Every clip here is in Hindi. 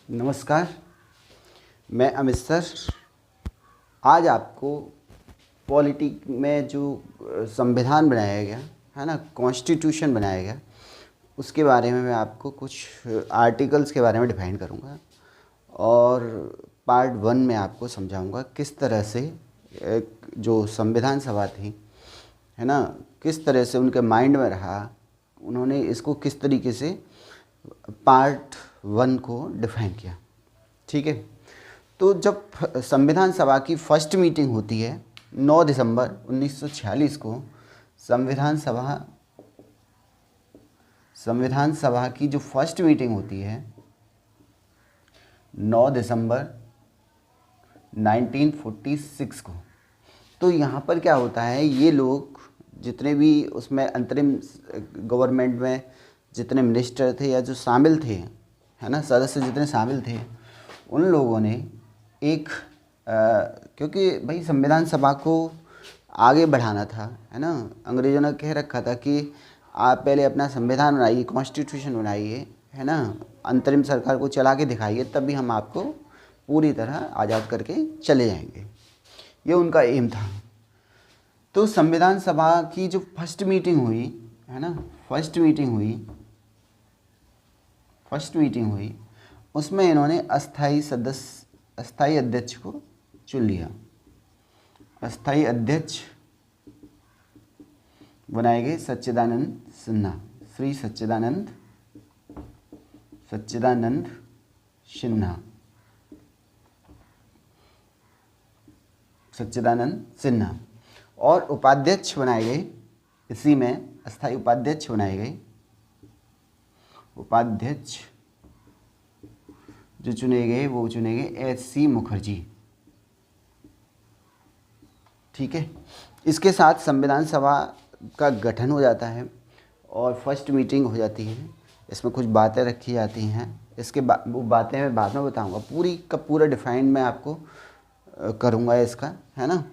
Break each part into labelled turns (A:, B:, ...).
A: नमस्कार, मैं अमित सर। आज आपको पॉलिटिक में जो संविधान बनाया गया है ना, कॉन्स्टिट्यूशन बनाया गया, उसके बारे में मैं आपको कुछ आर्टिकल्स के बारे में डिफाइन करूँगा और पार्ट 1 में आपको समझाऊँगा किस तरह से एक जो संविधान सभा थी है ना, किस तरह से उनके माइंड में रहा, उन्होंने इसको किस तरीके से पार्ट 1 को डिफाइन किया। ठीक है, तो जब संविधान सभा की फर्स्ट मीटिंग होती है 9 दिसंबर 1946 को, संविधान सभा की जो फर्स्ट मीटिंग होती है 9 दिसंबर 1946 को, तो यहाँ पर क्या होता है, ये लोग जितने भी उसमें अंतरिम गवर्नमेंट में जितने मिनिस्टर थे या जो शामिल थे है ना, सदस्य जितने शामिल थे, उन लोगों ने एक क्योंकि भाई संविधान सभा को आगे बढ़ाना था है ना, अंग्रेज़ों ने कह रखा था कि आप पहले अपना संविधान बनाइए, कॉन्स्टिट्यूशन बनाइए है ना, अंतरिम सरकार को चला के दिखाइए, तभी हम आपको पूरी तरह आज़ाद करके चले जाएंगे। ये उनका एम था। तो संविधान सभा की जो फर्स्ट मीटिंग हुई है ना, फर्स्ट मीटिंग हुई उसमें इन्होंने अस्थाई अध्यक्ष को चुन लिया। अस्थाई अध्यक्ष बनाए गए सच्चिदानंद सिन्हा, श्री सच्चिदानंद सिन्हा। और उपाध्यक्ष बनाए गए, इसी में अस्थाई उपाध्यक्ष बनाए गए, उपाध्यक्ष जो चुने गए वो चुने गए एच.सी. मुखर्जी। ठीक है, इसके साथ संविधान सभा का गठन हो जाता है और फर्स्ट मीटिंग हो जाती है। इसमें कुछ बातें रखी जाती हैं, इसके वो बातें मैं बाद में बताऊंगा, पूरी का पूरा डिफाइन मैं आपको करूंगा इसका, है ना।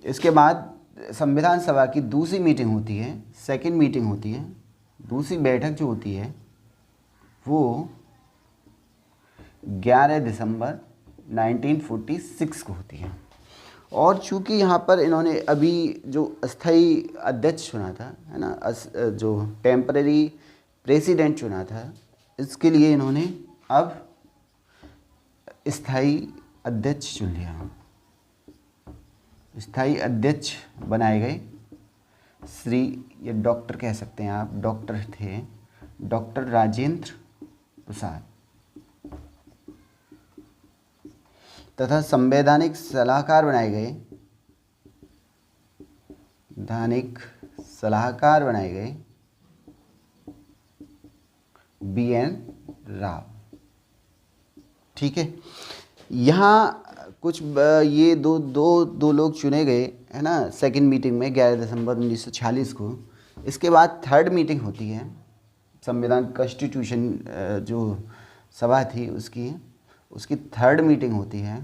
A: इसके बाद संविधान सभा की दूसरी मीटिंग होती है, सेकंड मीटिंग होती है, दूसरी बैठक जो होती है वो 11 दिसंबर 1946 को होती है। और चूँकि यहाँ पर इन्होंने अभी जो अस्थाई अध्यक्ष चुना था है ना, जो टेम्पररी प्रेसिडेंट चुना था, इसके लिए इन्होंने अब स्थाई अध्यक्ष चुन लिया। स्थाई अध्यक्ष बनाए गए श्री, ये डॉक्टर कह सकते हैं आप, डॉक्टर थे डॉक्टर राजेंद्र प्रसाद, तथा संवैधानिक सलाहकार बनाए गए बी.एन. राव। ठीक है, यहाँ कुछ ये दो लोग चुने गए है ना, सेकंड मीटिंग में 11 दिसंबर 1946 को। इसके बाद थर्ड मीटिंग होती है, संविधान कॉन्स्टिट्यूशन जो सभा थी उसकी थर्ड मीटिंग होती है।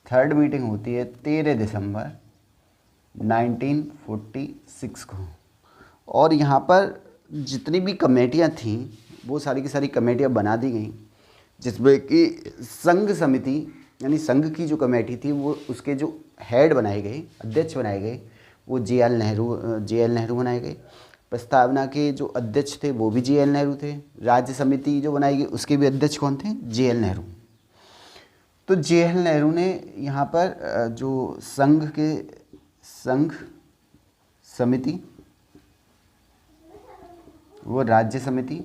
A: थर्ड मीटिंग होती है 13 दिसंबर 1946 को। और यहाँ पर जितनी भी कमेटियाँ थीं वो सारी की सारी कमेटियाँ बना दी गई, जिसमें कि संघ समिति यानी संघ की जो कमेटी थी वो उसके जो हेड बनाए गए, अध्यक्ष बनाए गए, वो जे.एल. नेहरू बनाए गए। प्रस्तावना के जो अध्यक्ष थे वो भी जे.एल. नेहरू थे। राज्य समिति जो बनाई गई उसके भी अध्यक्ष कौन थे? जे.एल. नेहरू। तो जे.एल. नेहरू ने यहाँ पर जो संघ समिति, वो राज्य समिति,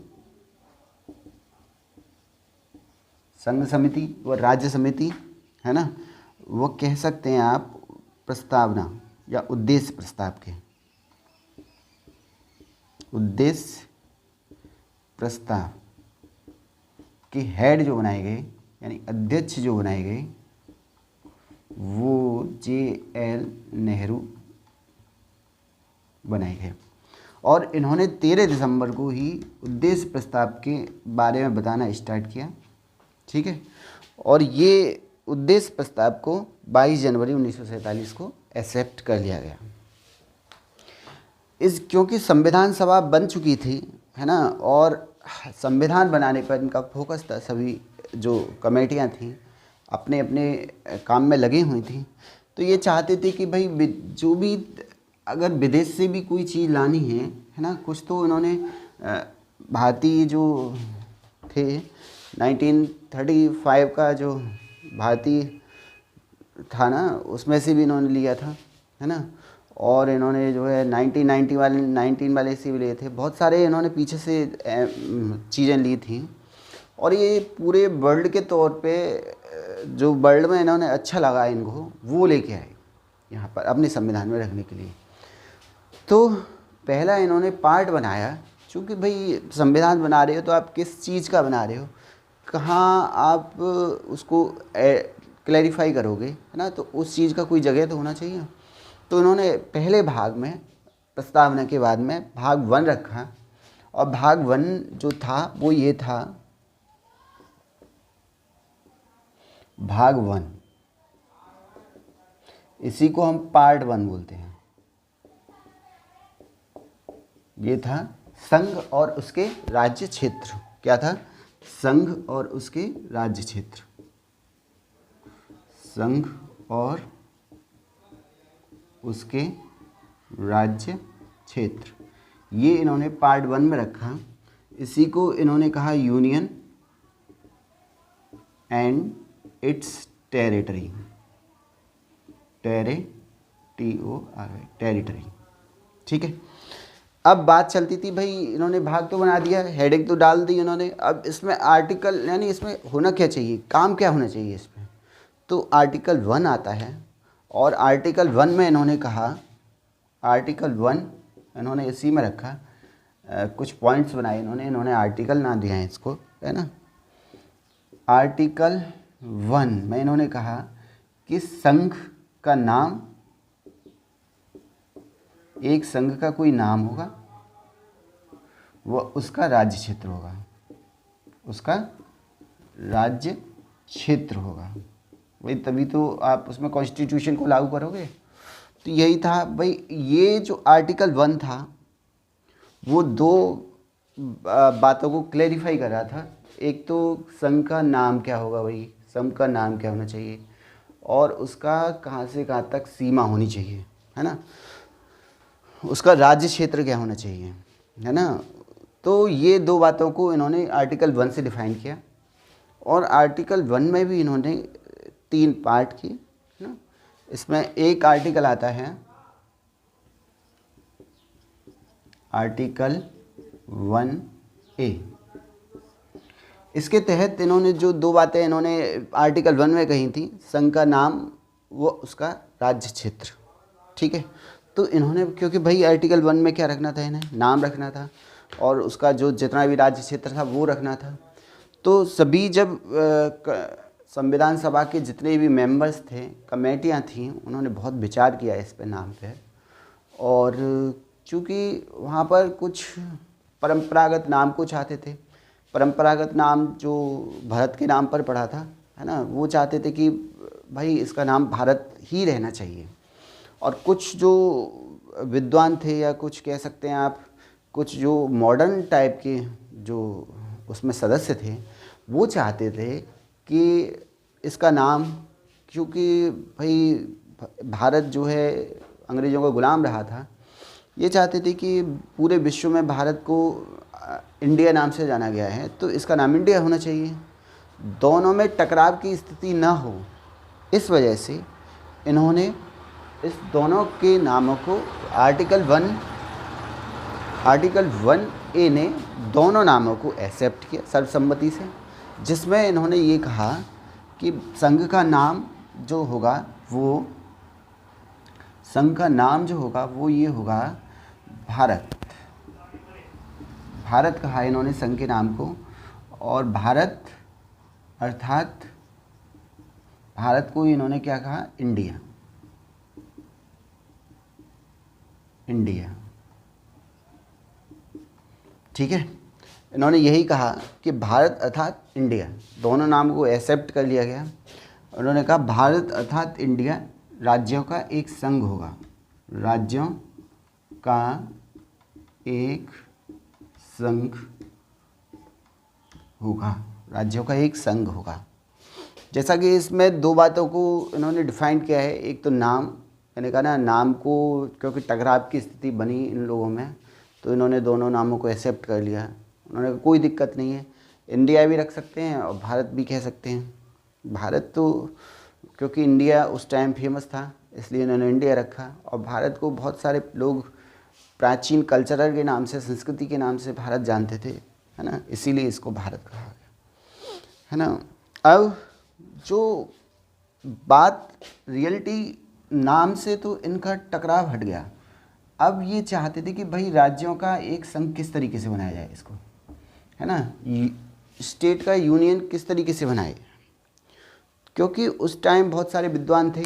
A: संघ समिति व राज्य समिति है ना, वो कह सकते हैं आप प्रस्तावना या उद्देश्य प्रस्ताव के हेड जो बनाए गए यानी अध्यक्ष जो बनाए गए वो जे.एल. नेहरू बनाए गए। और इन्होंने 13 दिसंबर को ही उद्देश्य प्रस्ताव के बारे में बताना स्टार्ट किया। ठीक है, और ये उद्देश्य प्रस्ताव को 22 जनवरी 1947 को एक्सेप्ट कर लिया गया। क्योंकि संविधान सभा बन चुकी थी है ना, और संविधान बनाने पर इनका फोकस था। सभी जो कमेटियां थीं अपने अपने काम में लगी हुई थी। तो ये चाहते थे कि भाई जो भी अगर विदेश से भी कोई चीज़ लानी है ना, कुछ तो इन्होंने भारतीय जो थे 1935 का जो भारतीय था ना, उसमें से भी इन्होंने लिया था, है ना। और इन्होंने जो है 19 वाले से भी लिए थे। बहुत सारे इन्होंने पीछे से चीज़ें ली थी। और ये पूरे वर्ल्ड के तौर पे जो वर्ल्ड में इन्होंने अच्छा लगा इनको, वो लेके आए यहाँ पर अपने संविधान में रखने के लिए। तो पहला इन्होंने पार्ट बनाया, चूँकि भाई संविधान बना रहे हो तो आप किस चीज़ का बना रहे हो, कहाँ आप उसको क्लैरिफाई करोगे, है ना। तो उस चीज़ का कोई जगह तो होना चाहिए। तो इन्होंने पहले भाग में प्रस्तावना के बाद में भाग 1 रखा। और भाग 1 जो था वो ये था, भाग 1, इसी को हम पार्ट 1 बोलते हैं। ये था संघ और उसके राज्य क्षेत्र। क्या था? संघ और उसके राज्य क्षेत्र। संघ और उसके राज्य क्षेत्र, ये इन्होंने पार्ट 1 में रखा। इसी को इन्होंने कहा union and it's territory. Territory, ठीक है। अब बात चलती थी भाई, इन्होंने भाग तो बना दिया, हेडिंग तो डाल दी इन्होंने। अब इसमें आर्टिकल, यानी इसमें होना क्या चाहिए, काम क्या होना चाहिए इसमें। तो आर्टिकल 1 आता है। और आर्टिकल 1 में इन्होंने कहा, आर्टिकल 1 इन्होंने इसी में रखा, कुछ पॉइंट्स बनाए इन्होंने आर्टिकल ना दिया है इसको, है ना। आर्टिकल 1 में इन्होंने कहा कि संघ का नाम, एक संघ का कोई नाम होगा, वह उसका राज्य क्षेत्र होगा, उसका राज्य क्षेत्र होगा। भाई तभी तो आप उसमें कॉन्स्टिट्यूशन को लागू करोगे। तो यही था भाई, ये जो आर्टिकल 1 था वो 2 बातों को क्लैरिफाई कर रहा था। एक तो संघ का नाम क्या होगा, भाई संघ का नाम क्या होना चाहिए, और उसका कहाँ से कहाँ तक सीमा होनी चाहिए, है ना। उसका राज्य क्षेत्र क्या होना चाहिए, है ना। तो ये 2 बातों को इन्होंने आर्टिकल 1 से डिफाइन किया। और आर्टिकल 1 में भी इन्होंने 3 पार्ट किए, है ना। इसमें एक आर्टिकल आता है आर्टिकल 1A। इसके तहत इन्होंने जो 2 बातें इन्होंने आर्टिकल 1 में कही थी, संघ का नाम वो उसका राज्य क्षेत्र, ठीक है। तो इन्होंने, क्योंकि भाई आर्टिकल 1 में क्या रखना था, इन्हें नाम रखना था और उसका जो जितना भी राज्य क्षेत्र था वो रखना था। तो सभी जब संविधान सभा के जितने भी मेंबर्स थे, कमेटियां थीं, उन्होंने बहुत विचार किया इस पे नाम पे। और चूँकि वहाँ पर कुछ परंपरागत नाम को चाहते थे, परंपरागत नाम जो भारत के नाम पर पड़ा था, है ना, वो चाहते थे कि भाई इसका नाम भारत ही रहना चाहिए। और कुछ जो विद्वान थे, या कुछ कह सकते हैं आप, कुछ जो मॉडर्न टाइप के जो उसमें सदस्य थे, वो चाहते थे कि इसका नाम, क्योंकि भाई भारत जो है अंग्रेज़ों का गुलाम रहा था, ये चाहते थे कि पूरे विश्व में भारत को इंडिया नाम से जाना गया है, तो इसका नाम इंडिया होना चाहिए। दोनों में टकराव की स्थिति ना हो, इस वजह से इन्होंने इस दोनों के नामों को आर्टिकल 1A ने दोनों नामों को एक्सेप्ट किया सर्वसम्मति से, जिसमें इन्होंने ये कहा कि संघ का नाम जो होगा वो, संघ का नाम जो होगा वो ये होगा भारत। भारत कहा इन्होंने संघ के नाम को। और भारत अर्थात भारत को इन्होंने क्या कहा, इंडिया। इंडिया, ठीक है। इन्होंने यही कहा कि भारत अर्थात इंडिया, दोनों नाम को एक्सेप्ट कर लिया गया। उन्होंने कहा भारत अर्थात इंडिया राज्यों का एक संघ होगा, राज्यों का एक संघ होगा, राज्यों का एक संघ होगा। जैसा कि इसमें दो बातों को इन्होंने डिफाइन किया है, एक तो नाम, मैंने कहा ना नाम को, क्योंकि टकराव की स्थिति बनी इन लोगों में तो इन्होंने दोनों नामों को एक्सेप्ट कर लिया। उन्होंने कहा कोई दिक्कत नहीं है, इंडिया भी रख सकते हैं और भारत भी कह सकते हैं। भारत तो क्योंकि इंडिया उस टाइम फेमस था इसलिए इन्होंने इंडिया रखा, और भारत को बहुत सारे लोग प्राचीन कल्चरल के नाम से, संस्कृति के नाम से भारत जानते थे, है ना, इसीलिए इसको भारत कहा गया, है ना। अब जो बात रियलिटी नाम से तो इनका टकराव हट गया। अब ये चाहते थे कि भाई राज्यों का एक संघ किस तरीके से बनाया जाए इसको, है ना, स्टेट का यूनियन किस तरीके से बनाए, क्योंकि उस टाइम बहुत सारे विद्वान थे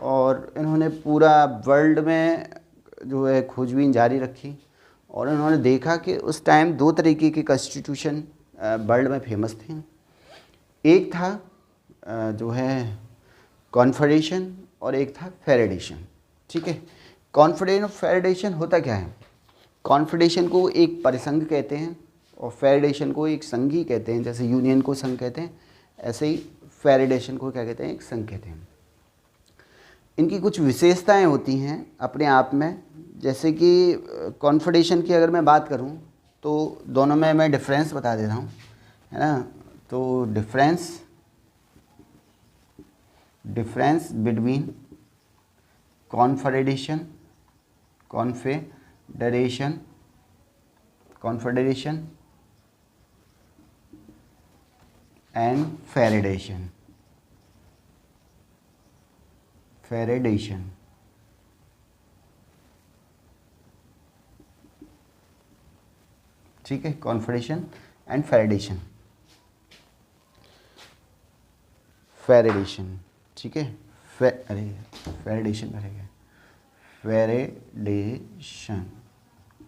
A: और इन्होंने पूरा वर्ल्ड में जो है खोजबीन जारी रखी और इन्होंने देखा कि उस टाइम दो तरीके के कॉन्स्टिट्यूशन वर्ल्ड में फेमस थे। एक था जो है कॉन्फेडरेशन और एक था फेडरेशन, ठीक है। कॉन्फेडरेशन और फेडरेशन होता क्या है, कॉन्फेडरेशन को एक परिसंघ कहते हैं और फेडरेशन को एक संघ ही कहते हैं, जैसे यूनियन को संघ कहते हैं ऐसे ही फेडरेशन को क्या कहते हैं, एक संघ कहते हैं। इनकी कुछ विशेषताएं होती हैं अपने आप में, जैसे कि कॉन्फेडरेशन की अगर मैं बात करूं तो दोनों में मैं डिफरेंस बता देता हूं, है ना। तो difference between confederation and federation, ठीक है, कॉन्फेडरेशन एंड फेडरेशन, ठीक है। फेडरेशन रहेगा,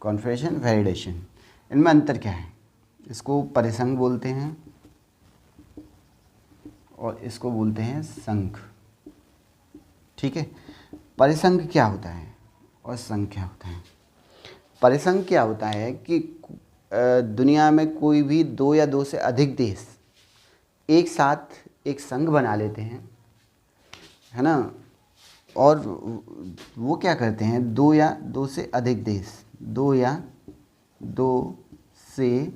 A: कॉन्फेडरेशन, फेडरेशन, इनमें अंतर क्या है, इसको परिसंघ बोलते हैं और इसको बोलते हैं संघ, ठीक है। परिसंघ क्या होता है और संघ क्या होता है। परिसंघ क्या होता है कि दुनिया में कोई भी दो या दो से अधिक देश एक साथ एक संघ बना लेते हैं, है ना, और वो क्या करते हैं, दो या दो से अधिक देश, दो या दो से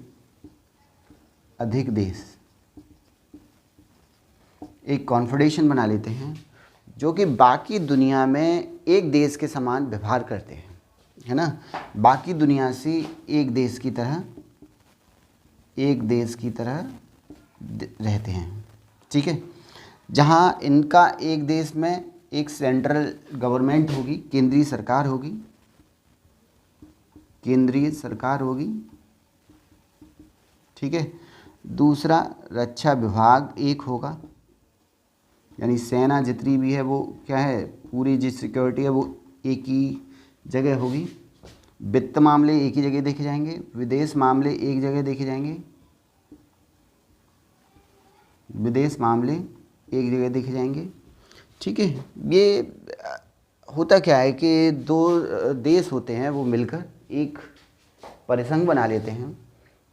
A: अधिक देश एक कॉन्फेडरेशन बना लेते हैं जो कि बाकी दुनिया में एक देश के समान व्यवहार करते हैं, है ना, बाकी दुनिया से एक देश की तरह रहते हैं, ठीक है। जहाँ इनका एक देश में एक सेंट्रल गवर्नमेंट होगी, केंद्रीय सरकार होगी, ठीक है। दूसरा रक्षा विभाग एक होगा, यानी सेना जितनी भी है वो क्या है, पूरी जी सिक्योरिटी है वो एक ही जगह होगी। वित्त मामले एक ही जगह देखे जाएंगे, विदेश मामले एक जगह देखे जाएंगे, ठीक है। ये होता क्या है कि दो देश होते हैं वो मिलकर एक परिसंघ बना लेते हैं,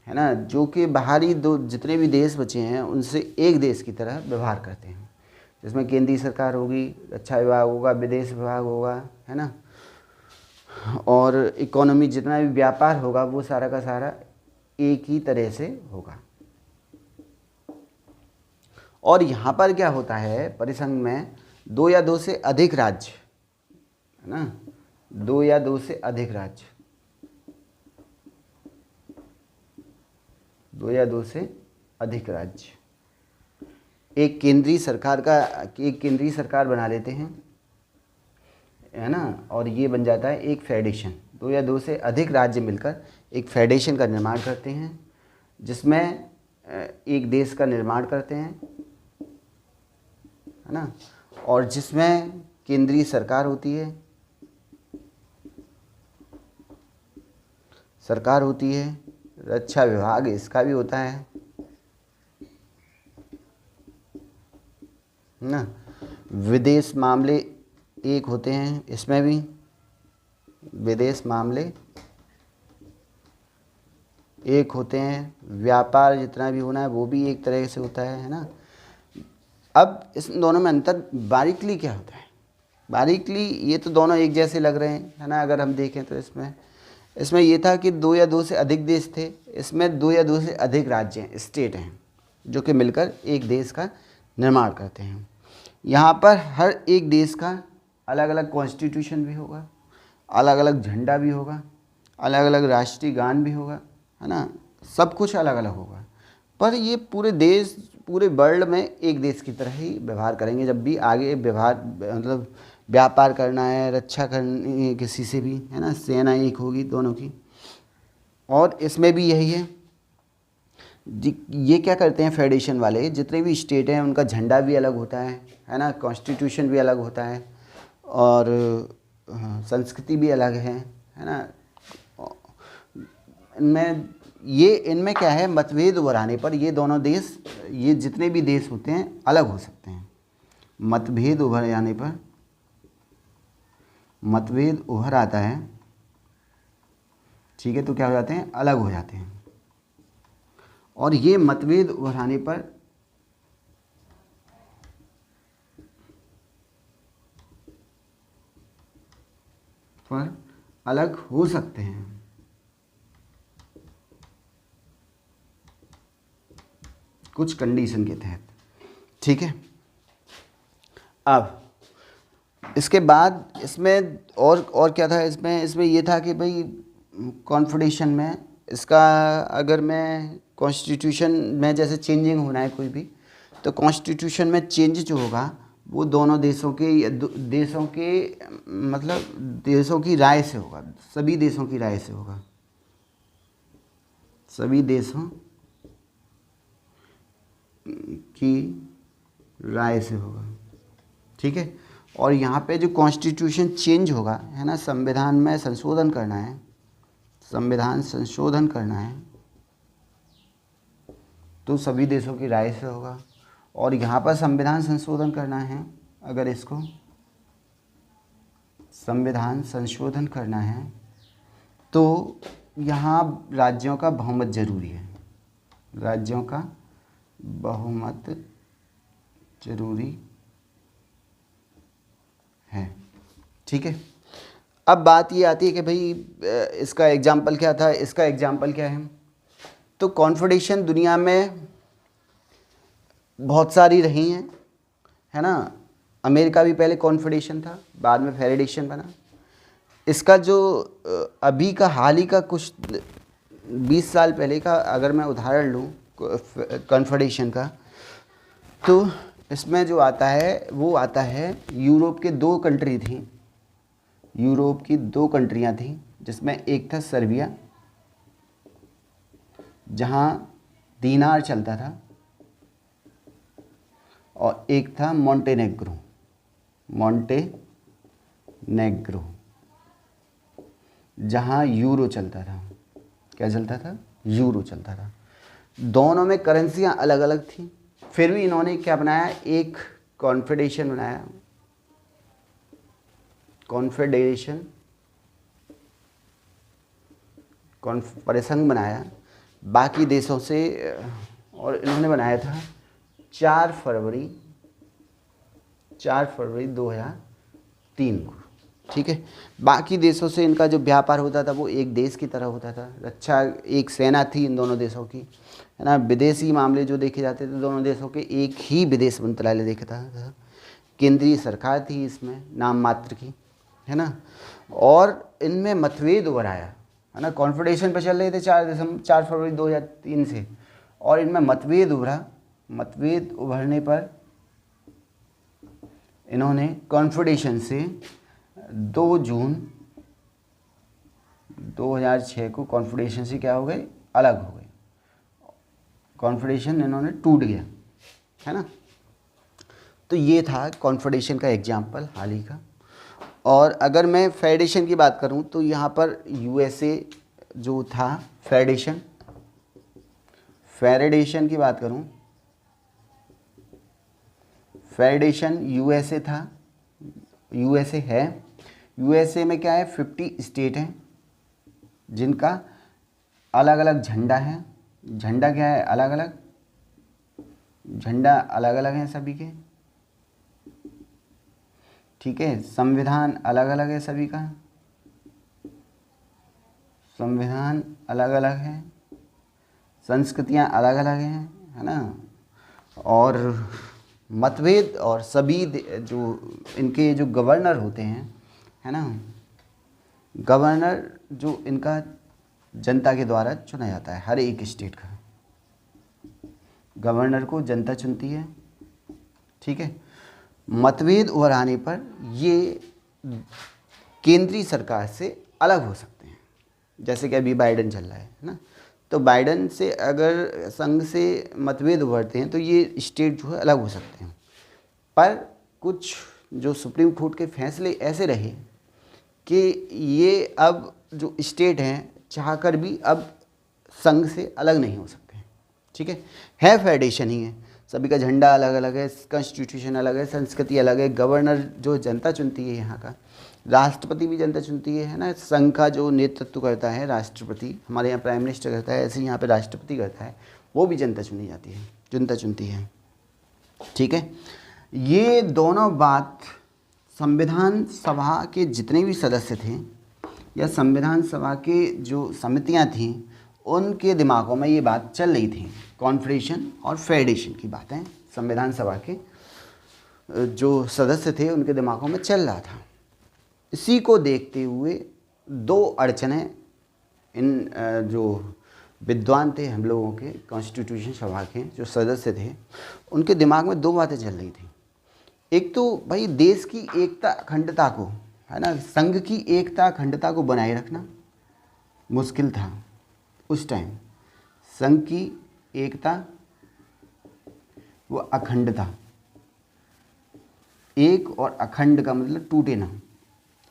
A: है ना, जो कि बाहरी दो जितने भी देश बचे हैं उनसे एक देश की तरह व्यवहार करते हैं, जिसमें केंद्रीय सरकार होगी, रक्षा विभाग होगा, विदेश विभाग होगा, है ना, और इकोनॉमी जितना भी व्यापार होगा वो सारा का सारा एक ही तरह से होगा। और यहाँ पर क्या होता है, परिसंघ में दो या दो से अधिक राज्य, है ना, दो या दो से अधिक राज्य एक केंद्रीय सरकार बना लेते हैं, है ना, और ये बन जाता है एक फेडरेशन। दो या दो से अधिक राज्य मिलकर एक फेडरेशन का निर्माण करते हैं, जिसमें एक देश का निर्माण करते हैं, है ना, और जिसमें केंद्रीय सरकार होती है, रक्षा विभाग इसका भी होता है ना, विदेश मामले एक होते हैं, इसमें भी विदेश मामले एक होते हैं, व्यापार जितना भी होना है वो भी एक तरह से होता है ना। अब इस दोनों में अंतर बारीकली क्या होता है? बारीकली ये तो दोनों एक जैसे लग रहे हैं, है ना। अगर हम देखें तो इसमें ये था कि दो या दो से अधिक देश थे, इसमें दो या दो से अधिक राज्य हैं, स्टेट हैं, जो कि मिलकर एक देश का निर्माण करते हैं। यहाँ पर हर एक देश का अलग अलग कॉन्स्टिट्यूशन भी होगा, अलग अलग झंडा भी होगा, अलग अलग राष्ट्रीय गान भी होगा, है ना। सब कुछ अलग अलग होगा, पर ये पूरे देश, पूरे वर्ल्ड में एक देश की तरह ही व्यवहार करेंगे। जब भी आगे व्यवहार मतलब व्यापार करना है, रक्षा करनी है किसी से भी, है ना, सेना एक होगी दोनों की। और इसमें भी यही है, ये क्या करते हैं फेडरेशन वाले, जितने भी स्टेट हैं उनका झंडा भी अलग होता है ना, कॉन्स्टिट्यूशन भी अलग होता है, और संस्कृति भी अलग है ना। इनमें क्या है, मतभेद उभर आने पर ये दोनों देश, ये जितने भी देश होते हैं अलग हो सकते हैं। मतभेद उभर आने पर, मतभेद उभर आता है, ठीक है, तो क्या हो जाते हैं, अलग हो जाते हैं। और ये मतभेद उभर आने पर अलग हो सकते हैं। कुछ कंडीशन के तहत, ठीक है। अब इसके बाद इसमें और क्या था, इसमें ये था कि भाई कॉन्फेडरेशन में इसका, अगर मैं कॉन्स्टिट्यूशन में जैसे चेंजिंग होना है कोई भी, तो कॉन्स्टिट्यूशन में चेंज जो होगा वो दोनों देशों के मतलब देशों की राय से होगा, सभी देशों की राय से होगा, सभी देशों की राय से होगा, ठीक है। और यहाँ पे जो कॉन्स्टिट्यूशन चेंज होगा, है ना, संविधान में संशोधन करना है, संविधान संशोधन करना है, तो सभी देशों की राय से होगा। और यहाँ पर संविधान संशोधन करना है, अगर इसको संविधान संशोधन करना है तो यहाँ राज्यों का बहुमत जरूरी है, राज्यों का बहुमत जरूरी है, ठीक है। अब बात ये आती है कि भाई इसका एग्जाम्पल क्या था, इसका एग्जाम्पल क्या है। तो कॉन्फेडरेशन दुनिया में बहुत सारी रही हैं, है ना। अमेरिका भी पहले कॉन्फेडरेशन था, बाद में फेडरेशन बना। इसका जो अभी का हाल ही का कुछ 20 साल पहले का अगर मैं उदाहरण लूँ कॉन्फेडरेशन का, तो इसमें जो आता है वो आता है, यूरोप के दो कंट्री थी, यूरोप की दो कंट्रियाँ थीं, जिसमें एक था सर्बिया, जहाँ दीनार चलता था, और एक था मोंटेनेग्रो, जहाँ यूरो चलता था। क्या चलता था? यूरो चलता था। दोनों में करेंसियाँ अलग अलग थी, फिर भी इन्होंने क्या बनाया, एक कॉन्फेडरेशन बनाया, कॉन्फेडरेशन बनाया बाकी देशों से। और इन्होंने बनाया था 4 फरवरी 2003 को, ठीक है। बाकी देशों से इनका जो व्यापार होता था वो एक देश की तरह होता था। रक्षा, एक सेना थी इन दोनों देशों की, है ना। विदेशी मामले जो देखे जाते थे दोनों देशों के, एक ही विदेश मंत्रालय देखता था, केंद्रीय सरकार थी इसमें नाम मात्र की, है ना। और इनमें मतभेद उभर आया, है ना। कॉन्फेडरेशन पर चल रहे थे 4 फरवरी 2003 से, और इनमें मतभेद उभरा। मतभेद उभरने पर इन्होंने कॉन्फेडरेशन से 2 जून 2006 को कॉन्फेडरेशन से क्या हो गए, अलग हो गए। कॉन्फेडरेशन इन्होंने टूट गया, है ना। तो ये था कॉन्फेडरेशन का एग्जाम्पल हाल ही का। और अगर मैं फेडरेशन की बात करूं तो यहाँ पर यूएसए जो था, फेडरेशन की बात करूं, फेडरेशन यूएसए था, यूएसए है। यूएसए में क्या है, 50 स्टेट हैं, जिनका अलग अलग झंडा है। झंडा क्या है? अलग अलग। झंडा अलग अलग हैं सभी के, ठीक है। संविधान अलग अलग है सभी का, संविधान अलग अलग है। संस्कृतियाँ अलग अलग हैं, है ना। और मतभेद और सभी जो इनके जो गवर्नर होते हैं, है ना, गवर्नर जो इनका जनता के द्वारा चुना जाता है। हर एक स्टेट का गवर्नर को जनता चुनती है, ठीक है। मतभेद उभर आने पर ये केंद्रीय सरकार से अलग हो सकते हैं। जैसे कि अभी बाइडेन चल रहा है ना, तो बाइडेन से अगर संघ से मतभेद उभरते हैं तो ये स्टेट जो है अलग हो सकते हैं। पर कुछ जो सुप्रीम कोर्ट के फैसले ऐसे रहे कि ये अब जो स्टेट हैं चाहकर भी अब संघ से अलग नहीं हो सकते, ठीक है फेडरेशन ही है। सभी का झंडा अलग अलग है, कॉन्स्टिट्यूशन अलग है, संस्कृति अलग है। गवर्नर जो जनता चुनती है यहाँ का, राष्ट्रपति भी जनता चुनती है ना। संघ का जो नेतृत्व करता है राष्ट्रपति, हमारे यहाँ प्राइम मिनिस्टर करता है, ऐसे ही यहाँ पे राष्ट्रपति करता है, वो भी जनता चुनी जाती है, जनता चुनती है, ठीक है। ये दोनों बात संविधान सभा के जितने भी सदस्य थे या संविधान सभा के जो समितियाँ थीं उनके दिमागों में ये बात चल रही थी। कॉन्फेडरेशन और फेडरेशन की बातें संविधान सभा के जो सदस्य थे उनके दिमागों में चल रहा था। इसी को देखते हुए दो अड़चनें इन जो विद्वान थे हम लोगों के कॉन्स्टिट्यूशन सभा के जो सदस्य थे उनके दिमाग में दो बातें चल रही थी। एक तो भाई देश की एकता अखंडता को, है ना, संघ की एकता अखंडता को बनाए रखना मुश्किल था उस टाइम। संघ की एकता व अखंडता, एक और अखंड का मतलब टूटे ना,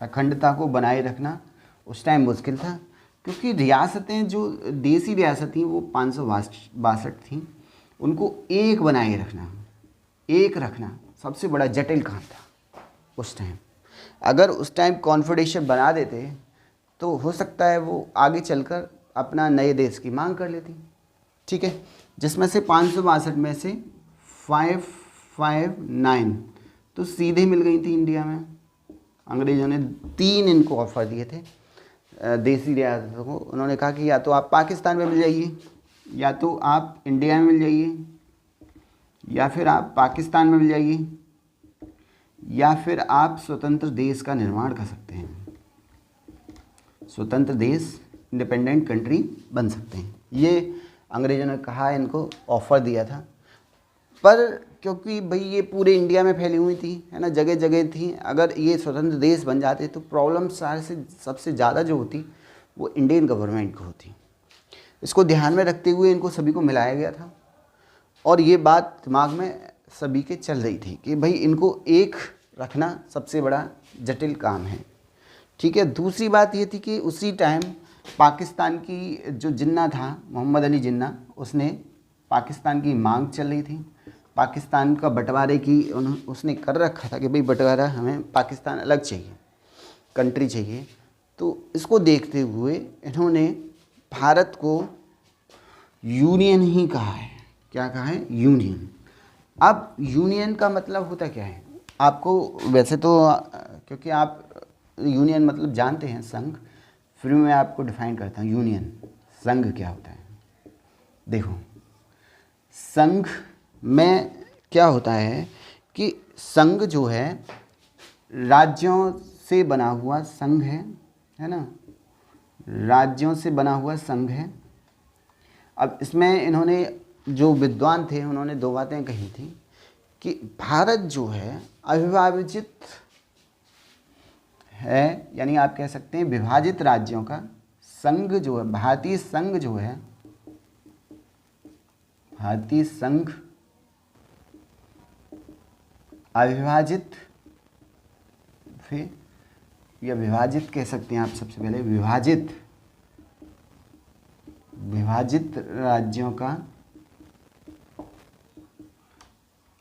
A: अखंडता को बनाए रखना उस टाइम मुश्किल था, क्योंकि रियासतें जो देसी रियासत थी वो 562 थीं। उनको एक बनाए रखना, एक रखना सबसे बड़ा जटिल काम था उस टाइम। अगर उस टाइम कॉन्फेडरेशन बना देते तो हो सकता है वो आगे चलकर अपना नए देश की मांग कर लेती, ठीक है। जिसमें से 562 में से 559 तो सीधे मिल गई थी इंडिया में। अंग्रेज़ों ने 3 इनको ऑफ़र दिए थे देसी रियासतों को। उन्होंने कहा कि या तो आप पाकिस्तान में मिल जाइए, या तो आप इंडिया में मिल जाइए, या फिर आप पाकिस्तान में मिल जाइए, या फिर आप स्वतंत्र देश का निर्माण कर सकते हैं, स्वतंत्र देश, इंडिपेंडेंट कंट्री बन सकते हैं। ये अंग्रेज़ों ने कहा, इनको ऑफ़र दिया था। पर क्योंकि भाई ये पूरे इंडिया में फैली हुई थी, है ना, जगह जगह थी, अगर ये स्वतंत्र देश बन जाते तो प्रॉब्लम सारे से सबसे ज़्यादा जो होती वो इंडियन गवर्नमेंट को होती। इसको ध्यान में रखते हुए इनको सभी को मिलाया गया था और ये बात दिमाग में सभी के चल रही थी कि भाई इनको एक रखना सबसे बड़ा जटिल काम है, ठीक है। दूसरी बात ये थी कि उसी टाइम पाकिस्तान की जो जिन्ना था, मोहम्मद अली जिन्ना, उसने पाकिस्तान की मांग चल रही थी, पाकिस्तान का बंटवारे की उसने कर रखा था कि भाई बंटवारा, हमें पाकिस्तान अलग चाहिए, कंट्री चाहिए। तो इसको देखते हुए इन्होंने भारत को यूनियन ही कहा है। क्या कहा है? यूनियन। अब यूनियन का मतलब होता क्या है आपको? वैसे तो क्योंकि आप यूनियन मतलब जानते हैं संघ, फिर मैं आपको डिफाइन करता हूँ यूनियन, संघ क्या होता है। देखो, संघ में क्या होता है कि संघ जो है राज्यों से बना हुआ संघ है ना, राज्यों से बना हुआ संघ है। अब इसमें इन्होंने जो विद्वान थे उन्होंने दो बातें कही थी कि भारत जो है अविभाजित है, यानी आप कह सकते हैं विभाजित राज्यों का संघ जो है, भारतीय संघ जो है, भारतीय संघ अविभाजित फिर या विभाजित कह सकते हैं आप, सबसे पहले विभाजित राज्यों का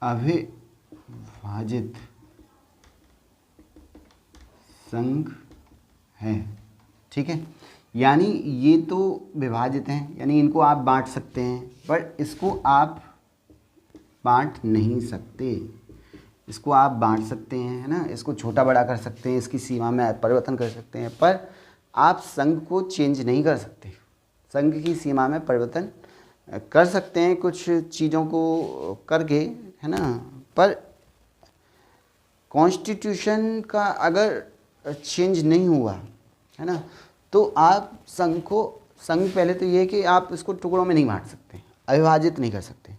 A: अविभाजित संघ है, ठीक है। यानी ये तो विभाजित हैं, यानी इनको आप बांट सकते हैं, पर इसको आप बांट नहीं सकते। इसको आप बांट सकते हैं, है ना, इसको छोटा बड़ा कर सकते हैं, इसकी सीमा में परिवर्तन कर सकते हैं, पर आप संघ को चेंज नहीं कर सकते। संघ की सीमा में परिवर्तन कर सकते हैं कुछ चीज़ों को करके, है ना, पर कॉन्स्टिट्यूशन का अगर चेंज नहीं हुआ, है ना, तो आप संघ पहले तो ये है कि आप इसको टुकड़ों में नहीं बांट सकते, अविभाजित नहीं कर सकते।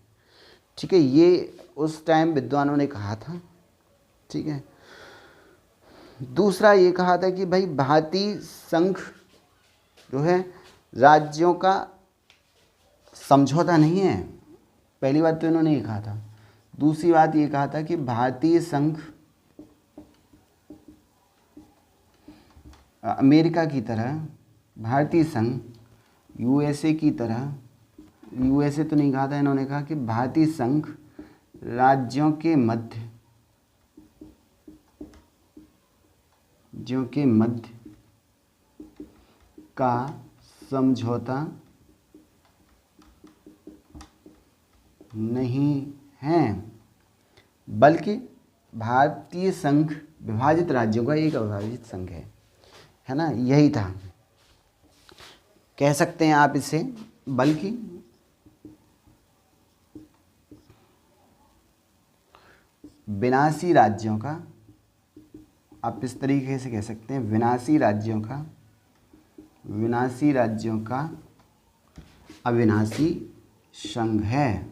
A: ठीक है, ये उस टाइम विद्वानों ने कहा था। ठीक है, दूसरा ये कहा था कि भाई भारतीय संघ जो है राज्यों का समझौता नहीं है। पहली बात तो इन्होंने ये कहा था। दूसरी बात ये कहा था कि भारतीय संघ अमेरिका की तरह, भारतीय संघ यूएसए की तरह, यूएसए तो नहीं कहा था, इन्होंने कहा कि भारतीय संघ राज्यों के मध्य का समझौता नहीं है, बल्कि भारतीय संघ विभाजित राज्यों का एक अविभाजित संघ है ना, यही था। कह सकते हैं आप इसे, बल्कि विनाशी राज्यों का, आप इस तरीके से कह सकते हैं, विनाशी राज्यों का अविनाशी संघ है,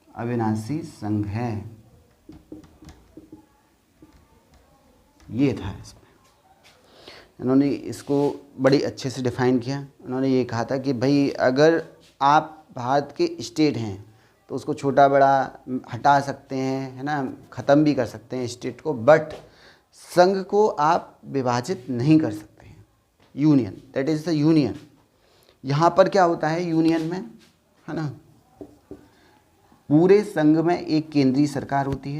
A: अविनाशी संघ है। ये था इसमें, इन्होंने इसको बड़ी अच्छे से डिफाइन किया। उन्होंने ये कहा था कि भाई अगर आप भारत के स्टेट हैं तो उसको छोटा बड़ा हटा सकते हैं, है ना, ख़त्म भी कर सकते हैं स्टेट को, बट संघ को आप विभाजित नहीं कर सकते हैं। Union, that is the union. यहाँ पर क्या होता है यूनियन में, है ना, पूरे संघ में एक केंद्रीय सरकार होती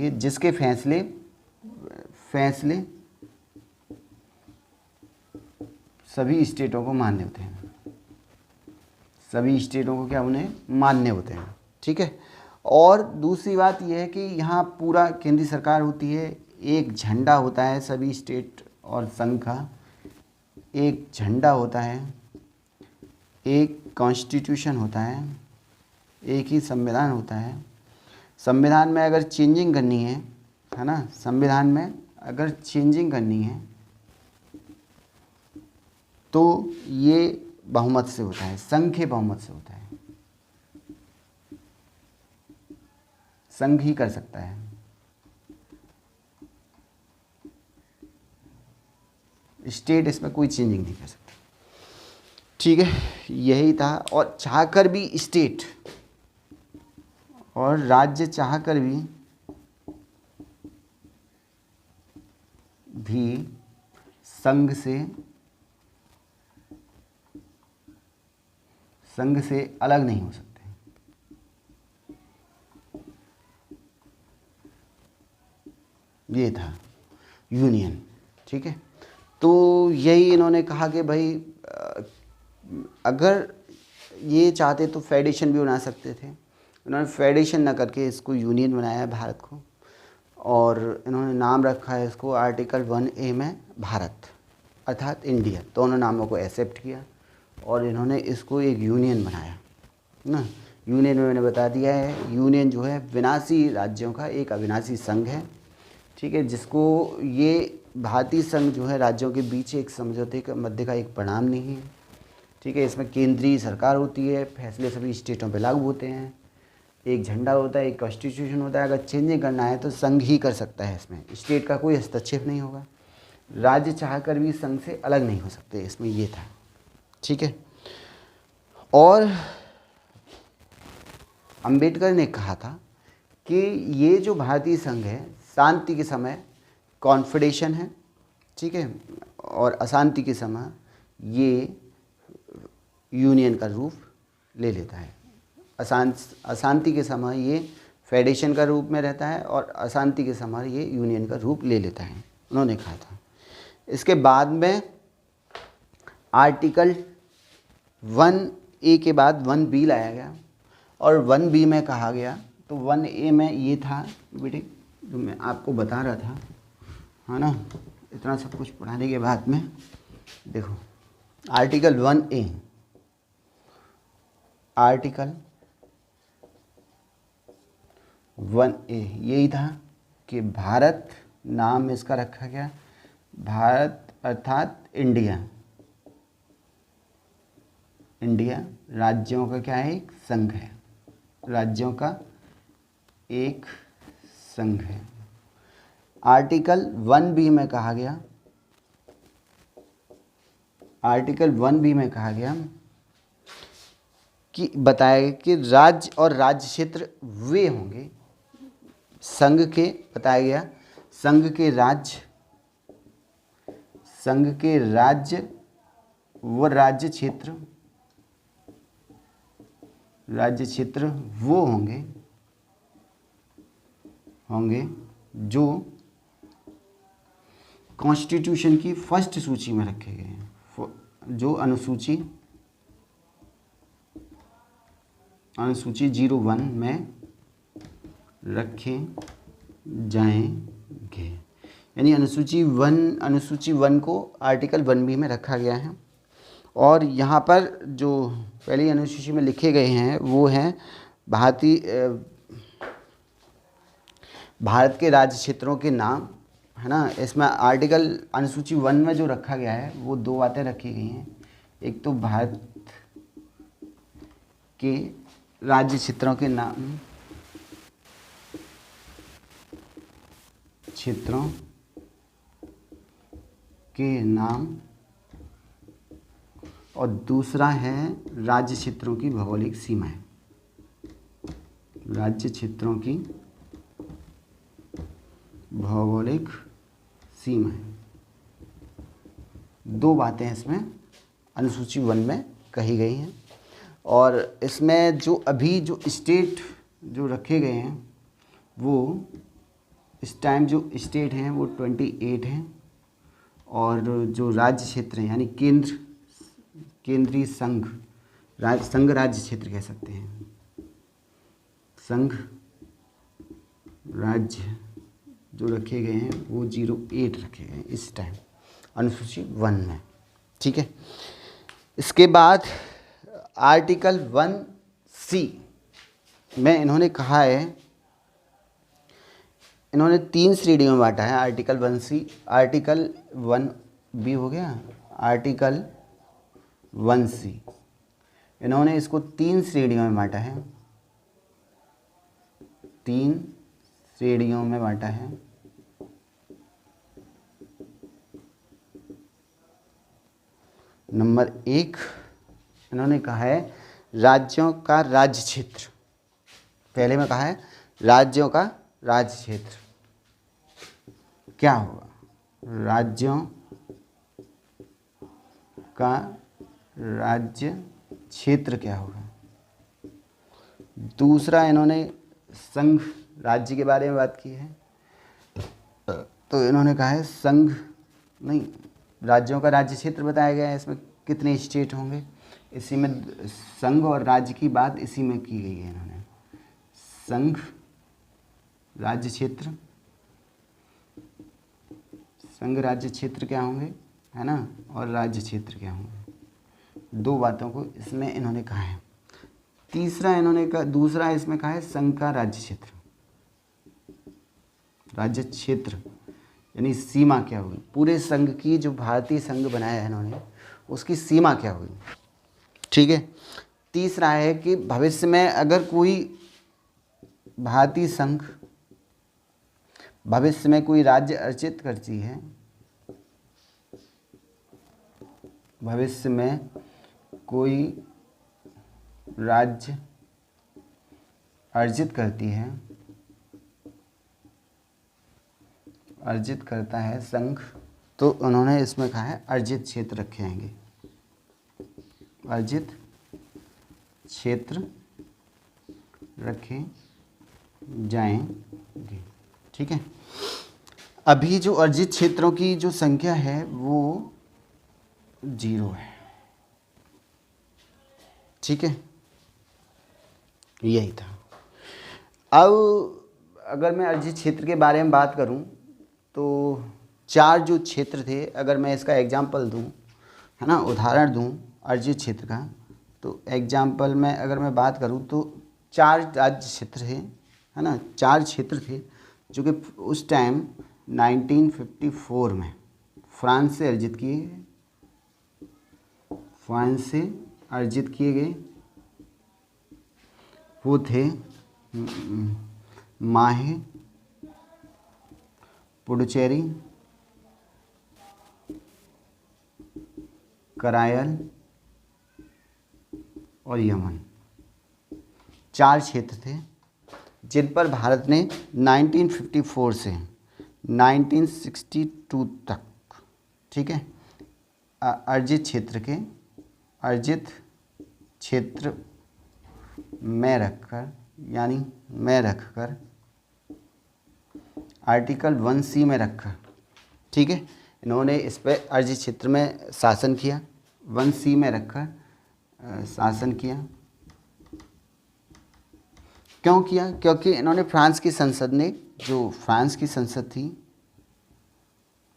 A: है, जिसके फैसले सभी स्टेटों को मान्य होते हैं, सभी स्टेटों को क्या उन्हें मान्य होते हैं। ठीक है, और दूसरी बात यह है कि यहाँ पूरा केंद्रीय सरकार होती है, एक झंडा होता है सभी स्टेट और संघ का, एक झंडा होता है, एक कॉन्स्टिट्यूशन होता है, एक ही संविधान होता है। संविधान में अगर चेंजिंग करनी है ना, संविधान में अगर चेंजिंग करनी है तो ये बहुमत से होता है, संघीय बहुमत से होता है, संघ ही कर सकता है। स्टेट इसमें कोई चेंजिंग नहीं कर सकता। ठीक है, यही था। और चाहकर भी स्टेट और राज्य चाहकर भी संघ से अलग नहीं हो सकते। ये था यूनियन। ठीक है, तो यही इन्होंने कहा कि भाई अगर ये चाहते तो फेडरेशन भी बना सकते थे। उन्होंने फेडरेशन ना करके इसको यूनियन बनाया है भारत को, और इन्होंने नाम रखा है इसको आर्टिकल 1A में भारत अर्थात इंडिया, दोनों नामों को एक्सेप्ट किया और इन्होंने इसको एक यूनियन बनाया ना। यूनियन में मैंने बता दिया है, यूनियन जो है विनाशी राज्यों का एक अविनाशी संघ है। ठीक है, जिसको ये भारतीय संघ जो है राज्यों के बीच एक समझौते के मध्य का एक परिणाम नहीं है। ठीक है, इसमें केंद्रीय सरकार होती है, फैसले सभी स्टेटों पे लागू होते हैं, एक झंडा होता है, एक कॉन्स्टिट्यूशन होता है। अगर चेंजिंग करना है तो संघ ही कर सकता है, इसमें स्टेट का कोई हस्तक्षेप नहीं होगा। राज्य चाहकर भी संघ से अलग नहीं हो सकते, इसमें ये था। ठीक है, और अंबेडकर ने कहा था कि ये जो भारतीय संघ है शांति के समय कॉन्फेडरेशन है, ठीक है, और अशांति के समय ये यूनियन का रूप ले लेता है। अशांति के समय ये फेडरेशन का रूप में रहता है और अशांति के समय ये यूनियन का रूप ले लेता है, उन्होंने कहा था। इसके बाद में आर्टिकल 1A के बाद 1B लाया गया और 1B में कहा गया, तो 1A में ये था बेटे जो मैं आपको बता रहा था, है ना, इतना सब कुछ पढ़ाने के बाद में देखो आर्टिकल 1A, आर्टिकल 1A यही था कि भारत, नाम इसका रखा गया भारत अर्थात इंडिया, इंडिया राज्यों का क्या है, एक संघ है, राज्यों का एक संघ है। आर्टिकल 1B में कहा गया, आर्टिकल 1B में कहा गया कि बताया गया कि राज्य और राज्य क्षेत्र वे होंगे संघ के, बताया गया संघ के राज्य, संघ के राज्य व राज्य क्षेत्र, राज्य क्षेत्र वो होंगे जो कॉन्स्टिट्यूशन की फर्स्ट सूची में रखे गए हैं, जो अनुसूची 01 में रखे जाएंगे। यानी अनुसूची 1 को आर्टिकल 1B में रखा गया है। और यहाँ पर जो पहली अनुसूची में लिखे गए हैं वो हैं भारत के राज्य क्षेत्रों के नाम, है ना। इसमें आर्टिकल अनुसूची 1 में जो रखा गया है वो 2 बातें रखी गई हैं। एक तो भारत के राज्य क्षेत्रों के नाम, क्षेत्रों के नाम, और दूसरा है राज्य क्षेत्रों की भौगोलिक सीमाएं, राज्य क्षेत्रों की भौगोलिक सीमाएं। 2 बातें इसमें अनुसूची 1 में कही गई हैं। और इसमें जो अभी जो स्टेट जो रखे गए हैं वो इस टाइम जो स्टेट हैं वो 28 हैं, और जो राज्य क्षेत्र हैं यानी केंद्रीय संघ, संघ राज्य क्षेत्र कह सकते हैं, संघ राज्य जो रखे गए हैं वो 08 रखे गए हैं इस टाइम अनुसूची 1 में, ठीक है। इसके बाद आर्टिकल 1C में इन्होंने कहा है, इन्होंने 3 श्रेणियों में बांटा है आर्टिकल 1C। आर्टिकल 1B हो गया, आर्टिकल 1C इन्होंने इसको 3 श्रेणियों में बांटा है, 3 श्रेणियों में बांटा है। नंबर 1 इन्होंने कहा है राज्यों का राज्य क्षेत्र, पहले में कहा है राज्यों का राज्य क्षेत्र क्या होगा, राज्यों का राज्य क्षेत्र क्या होगा। दूसरा इन्होंने संघ राज्य के बारे में बात की है, तो इन्होंने कहा है संघ नहीं, राज्यों का राज्य क्षेत्र बताया गया है, इसमें कितने स्टेट होंगे, इसी में संघ और राज्य की बात इसी में की गई है। इन्होंने संघ राज्य क्षेत्र, संघ राज्य क्षेत्र क्या होंगे, है ना, और राज्य क्षेत्र क्या होंगे, 2 बातों को इसमें इन्होंने कहा है। तीसरा इन्होंने कहा, दूसरा इसमें कहा है संघ का राज्य क्षेत्र, राज्य क्षेत्र यानी सीमा क्या होगी, पूरे संघ की जो भारतीय संघ बनाया है इन्होंने उसकी सीमा क्या होगी, ठीक है। तीसरा है कि भविष्य में अगर कोई भारतीय संघ भविष्य में कोई राज्य अर्जित करती है, भविष्य में कोई राज्य अर्जित करती है, अर्जित करता है संघ, तो उन्होंने इसमें कहा है अर्जित क्षेत्र रखे जाएंगे, अर्जित क्षेत्र रखे जाएंगे। ठीक है, अभी जो अर्जित क्षेत्रों की जो संख्या है वो 0 है। ठीक है, यही था। अब अगर मैं अर्जित क्षेत्र के बारे में बात करूं तो 4 जो क्षेत्र थे, अगर मैं इसका एग्जाम्पल दूं, है ना, उदाहरण दूं अर्जित क्षेत्र का, तो एग्जाम्पल में अगर मैं बात करूं तो 4 राज्य क्षेत्र थे, है ना, 4 क्षेत्र थे जो कि उस टाइम 1954 में फ्रांस से अर्जित किए गए। वो थे माहे, पुडुचेरी, करायल और यमन। 4 क्षेत्र थे जिन पर भारत ने 1954 से 1962 तक, ठीक है, अर्जित क्षेत्र में रखकर आर्टिकल 1C में रखकर, ठीक है, इन्होंने इस पर अर्जित क्षेत्र में शासन किया, 1C में रखकर शासन किया। क्यों किया? क्योंकि इन्होंने फ्रांस की संसद ने, जो फ्रांस की संसद थी,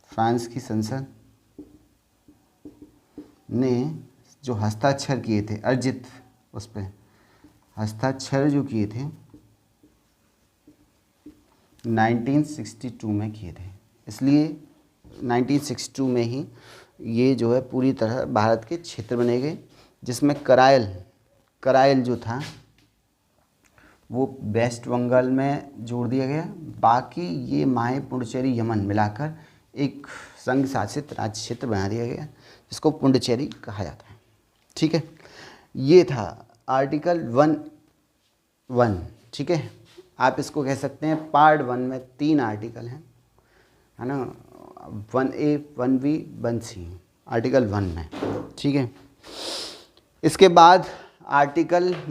A: फ्रांस की संसद ने जो हस्ताक्षर किए थे अर्जित, उस पर हस्ताक्षर जो किए थे 1962 में किए थे, इसलिए 1962 में ही ये जो है पूरी तरह भारत के क्षेत्र बने गए, जिसमें करायल जो था वो वेस्ट बंगाल में जोड़ दिया गया। बाकी ये माहे, पुडुचेरी, यमन मिलाकर एक संघ शासित राज्य क्षेत्र बना दिया गया जिसको पुडुचेरी कहा जाता है। ठीक है, ये था आर्टिकल 1। ठीक है, आप इसको कह सकते हैं पार्ट 1 में 3 आर्टिकल हैं, है ना, 1A, 1B, 1C आर्टिकल 1 में। ठीक है, इसके बाद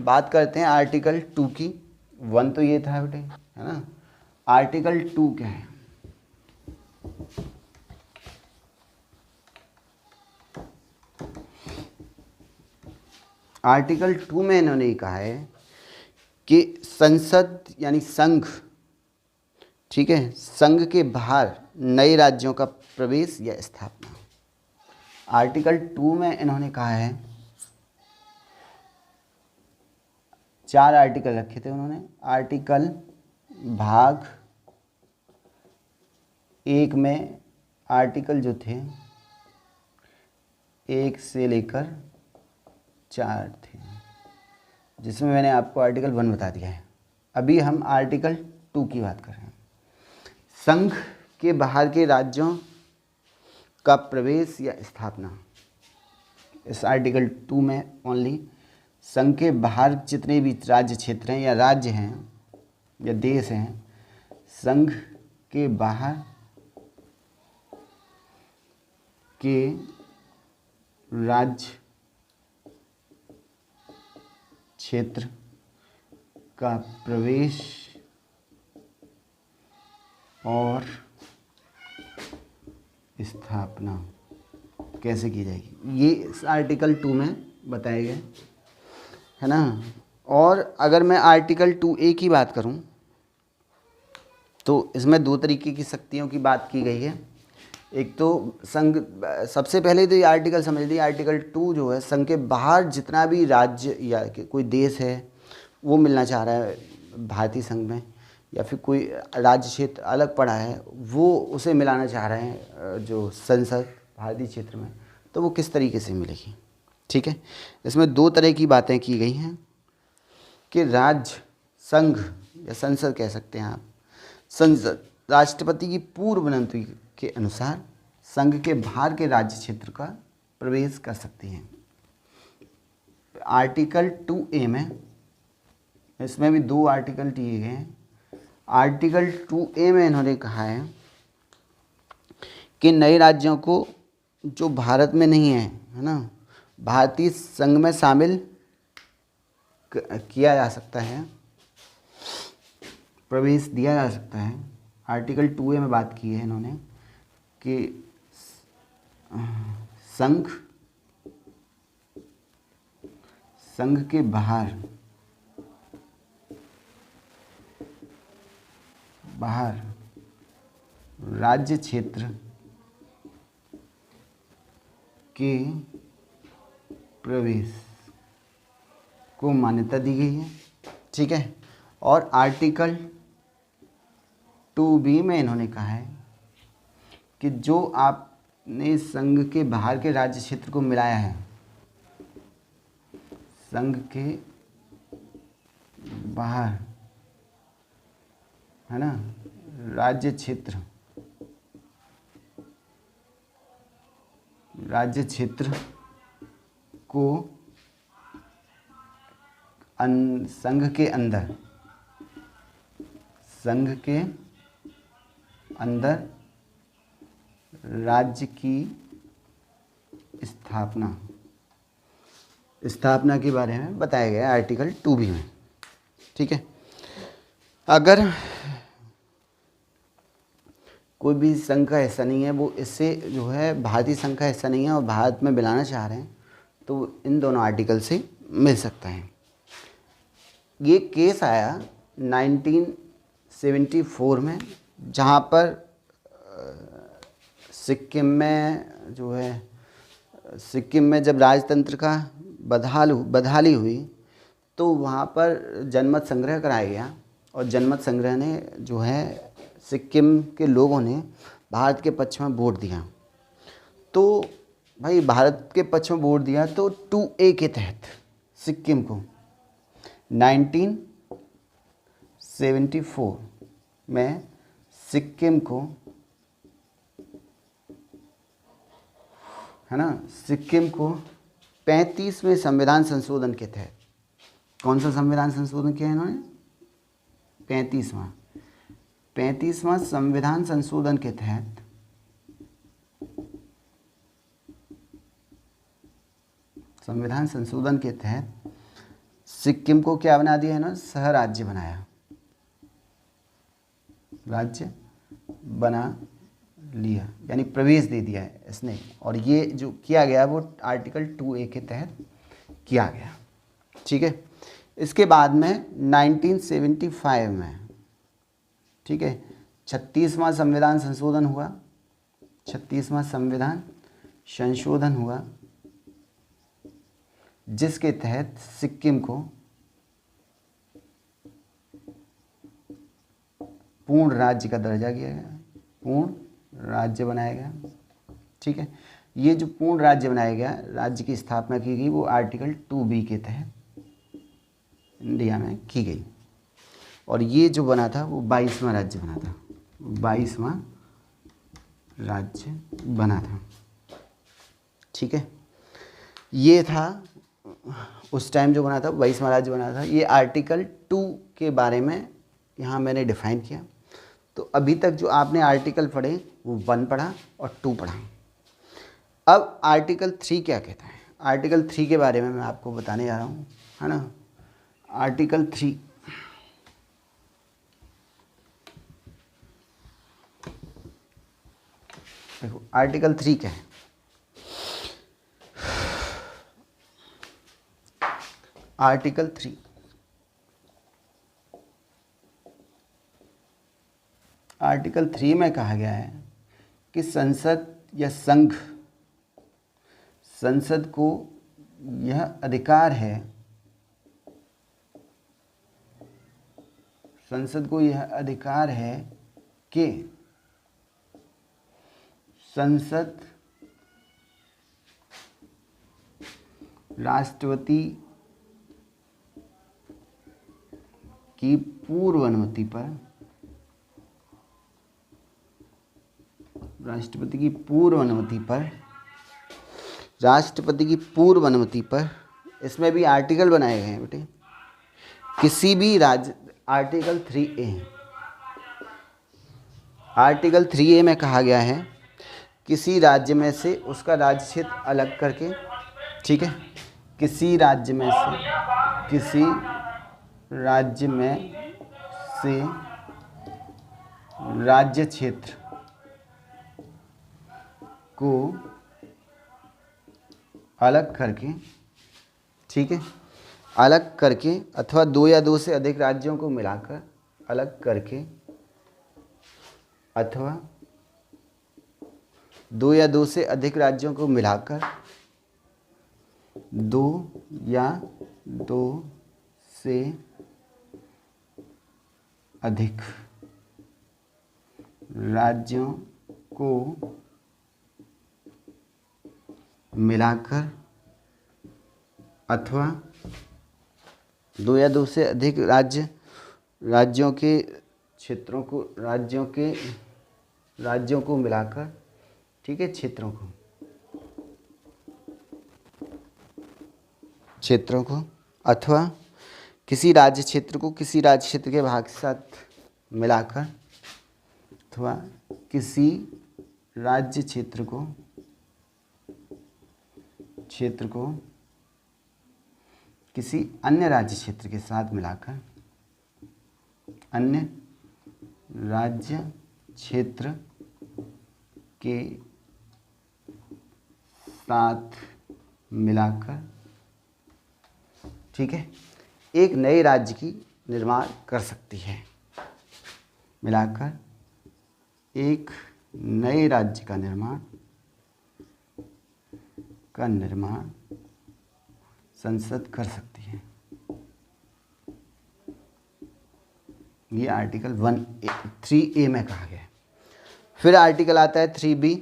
A: बात करते हैं आर्टिकल 2 की। 1 तो ये था बेटे, है ना, आर्टिकल 2 क्या है? आर्टिकल 2 में इन्होंने कहा है कि संसद यानी संघ, ठीक है, संघ के बाहर नए राज्यों का प्रवेश या स्थापना। आर्टिकल 2 में इन्होंने कहा है, 4 आर्टिकल रखे थे उन्होंने। आर्टिकल भाग 1 में आर्टिकल जो थे 1 से लेकर 4 थे, जिसमें मैंने आपको आर्टिकल 1 बता दिया है। अभी हम आर्टिकल 2 की बात कर रहे हैं। संघ के बाहर के राज्यों का प्रवेश या स्थापना। इस आर्टिकल 2 में ओनली संघ के बाहर जितने भी राज्य क्षेत्र हैं या राज्य हैं या देश हैं, संघ के बाहर के राज्य क्षेत्र का प्रवेश और स्थापना कैसे की जाएगी, ये इस आर्टिकल 2 में बताए गए, है ना। और अगर मैं आर्टिकल 2A की बात करूं तो इसमें 2 तरीके की शक्तियों की बात की गई है। एक तो संघ, सबसे पहले तो ये आर्टिकल समझ लीजिए, आर्टिकल 2 जो है संघ के बाहर जितना भी राज्य या कोई देश है वो मिलना चाह रहा है भारतीय संघ में, या फिर कोई राज्य क्षेत्र अलग पड़ा है वो उसे मिलाना चाह रहे हैं जो संसद भारतीय क्षेत्र में, तो वो किस तरीके से मिलेगी। ठीक है, इसमें 2 तरह की बातें की गई हैं कि राज्य, संघ या संसद कह सकते हैं आप, संसद राष्ट्रपति की पूर्व अनुमति के अनुसार संघ के बाहर के राज्य क्षेत्र का प्रवेश कर सकती हैं। आर्टिकल 2A में, इसमें भी 2 आर्टिकल दिए गए हैं। आर्टिकल 2A में इन्होंने कहा है कि नए राज्यों को जो भारत में नहीं है ना, भारतीय संघ में शामिल किया जा सकता है प्रवेश दिया जा सकता है। आर्टिकल 2A में बात की है इन्होंने कि संघ के बाहर राज्य क्षेत्र के प्रवेश को मान्यता दी गई है। ठीक है। और आर्टिकल 2B में इन्होंने कहा है कि जो आपने संघ के बाहर के राज्य क्षेत्र को मिलाया है, संघ के बाहर, है ना, राज्य क्षेत्र को संघ के अंदर राज्य की स्थापना के बारे में बताया गया है आर्टिकल 2B में। ठीक है। अगर कोई भी संघ का हिस्सा नहीं है, वो इससे जो है भारतीय संघ का हिस्सा नहीं है और भारत में मिलाना चाह रहे हैं, तो इन दोनों आर्टिकल से मिल सकता है। ये केस आया 1974 में, जहाँ पर सिक्किम में जब राजतंत्र का बदहाली हुई तो वहाँ पर जनमत संग्रह कराया गया और जनमत संग्रह ने जो है सिक्किम के लोगों ने भारत के पक्ष में वोट दिया। तो भाई भारत के पक्ष में वोट दिया तो 2A के तहत सिक्किम को 1974 में सिक्किम को, है ना, सिक्किम को 35वें संविधान संशोधन के तहत, कौन सा संविधान संशोधन किया इन्होंने? 35वां संविधान संशोधन के तहत सिक्किम को क्या बना दिया है ना, सह राज्य बनाया, राज्य बना लिया, यानी प्रवेश दे दिया है इसने। और ये जो किया गया वो आर्टिकल 2A के तहत किया गया। ठीक है। इसके बाद में 1975 में, ठीक है, 36वां संविधान संशोधन हुआ, 36वां संविधान संशोधन हुआ, जिसके तहत सिक्किम को पूर्ण राज्य का दर्जा दिया गया, पूर्ण राज्य बनाया गया। ठीक है। ये जो पूर्ण राज्य बनाया गया, राज्य की स्थापना की गई, वो आर्टिकल 2B के तहत इंडिया में की गई। और ये जो बना था वो 22वां राज्य बना था, 22वां राज्य बना था। ठीक है। ये था उस टाइम जो बना था, 22वां राज्य बना था। ये आर्टिकल 2 के बारे में यहाँ मैंने डिफाइन किया। तो अभी तक जो आपने आर्टिकल पढ़े वो 1 पढ़ा और 2 पढ़ा। अब आर्टिकल 3 क्या कहता है? आर्टिकल 3 के बारे में मैं आपको बताने जा रहा हूँ, है ना। आर्टिकल 3 देखो, आर्टिकल 3 क्या है? आर्टिकल 3 आर्टिकल 3 में कहा गया है कि संसद या संसद को यह अधिकार है, संसद को यह अधिकार है कि संसद राष्ट्रपति की पूर्व अनुमति पर, राष्ट्रपति की पूर्व अनुमति पर, इसमें भी आर्टिकल बनाए गए हैं बेटे, किसी भी राज्य, आर्टिकल 3A में कहा गया है किसी राज्य में से उसका राज्य क्षेत्र अलग करके, ठीक है, किसी राज्य में से राज्य क्षेत्र को अलग करके, ठीक है, अलग करके अथवा दो या दो से अधिक राज्यों को मिलाकर अलग करके अथवा दो या दो से अधिक राज्यों को मिलाकर दो या दो से अधिक राज्यों को मिलाकर अथवा दो या दो से अधिक राज्यों के क्षेत्रों को राज्यों को मिलाकर, ठीक है, क्षेत्रों को अथवा किसी राज्य क्षेत्र को किसी राज्य क्षेत्र के भाग के साथ मिलाकर अथवा किसी राज्य क्षेत्र को किसी अन्य राज्य क्षेत्र के साथ मिलाकर अन्य राज्य क्षेत्र के साथ मिलाकर, ठीक है, एक नए राज्य की निर्माण कर सकती है। मिलाकर एक नए राज्य का निर्माण संसद कर सकती है। ये आर्टिकल 3A में कहा गया है। फिर आर्टिकल आता है 3B।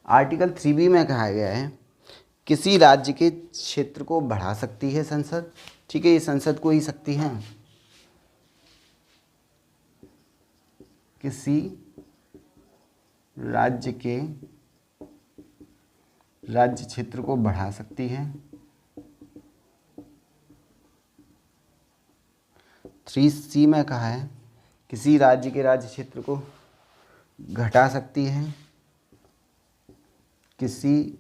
A: आर्टिकल 3B में कहा गया है किसी राज्य के क्षेत्र को बढ़ा सकती है संसद, ठीक है, ये संसद को ही सकती है। किसी राज्य के राज्य क्षेत्र को बढ़ा सकती है। 3C में कहा है किसी राज्य के राज्य क्षेत्र को घटा सकती है। किसी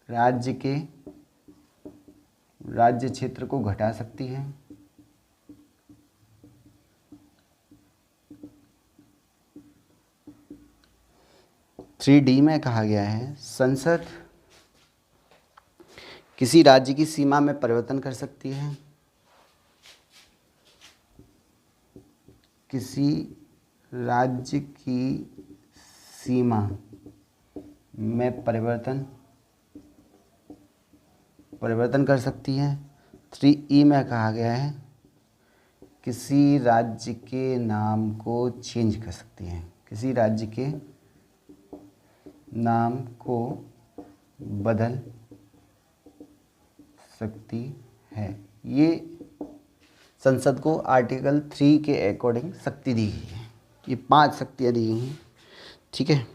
A: राज्य के राज्य क्षेत्र को घटा सकती है। थ्री डी में कहा गया है संसद किसी राज्य की सीमा में परिवर्तन कर सकती है। किसी राज्य की सीमा में परिवर्तन कर सकती है। 3E में कहा गया है किसी राज्य के नाम को चेंज कर सकती है। किसी राज्य के नाम को बदल सकती है। ये संसद को आर्टिकल 3 के अकॉर्डिंग शक्ति दी गई है। ये 5 शक्तियाँ दी गई हैं, ठीक है।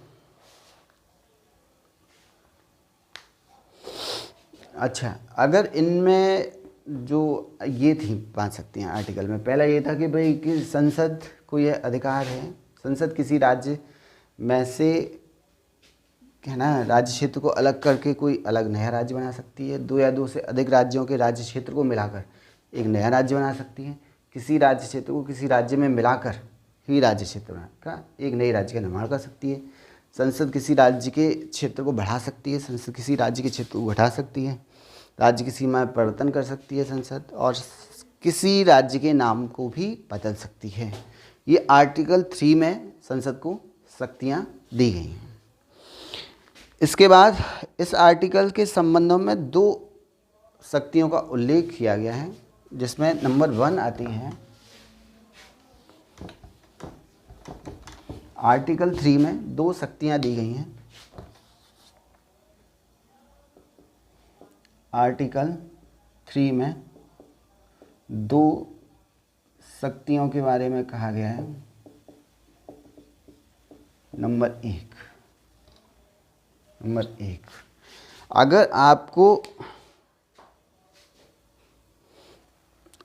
A: अच्छा, अगर इनमें जो ये थी 5 शक्तियाँ आर्टिकल में, पहला ये था कि भाई कि संसद को यह अधिकार है, संसद किसी राज्य में से क्या ना राज्य क्षेत्र को अलग करके कोई अलग नया राज्य बना सकती है। दो या दो से अधिक राज्यों के राज्य क्षेत्र को मिलाकर एक नया राज्य बना सकती है। किसी राज्य क्षेत्र को किसी राज्य में मिलाकर ही राज्य क्षेत्र बनाकर एक नए राज्य का निर्माण कर सकती है। संसद किसी राज्य के क्षेत्र को बढ़ा सकती है। संसद किसी राज्य के क्षेत्र को घटा सकती है। राज्य की सीमा में परिवर्तन कर सकती है संसद, और किसी राज्य के नाम को भी बदल सकती है। ये आर्टिकल 3 में संसद को शक्तियाँ दी गई हैं। इसके बाद इस आर्टिकल के संबंधों में 2 शक्तियों का उल्लेख किया गया है, जिसमें नंबर 1 आती है आर्टिकल 3 में 2 शक्तियां दी गई हैं। आर्टिकल 3 में 2 शक्तियों के बारे में कहा गया है। नंबर एक, अगर आपको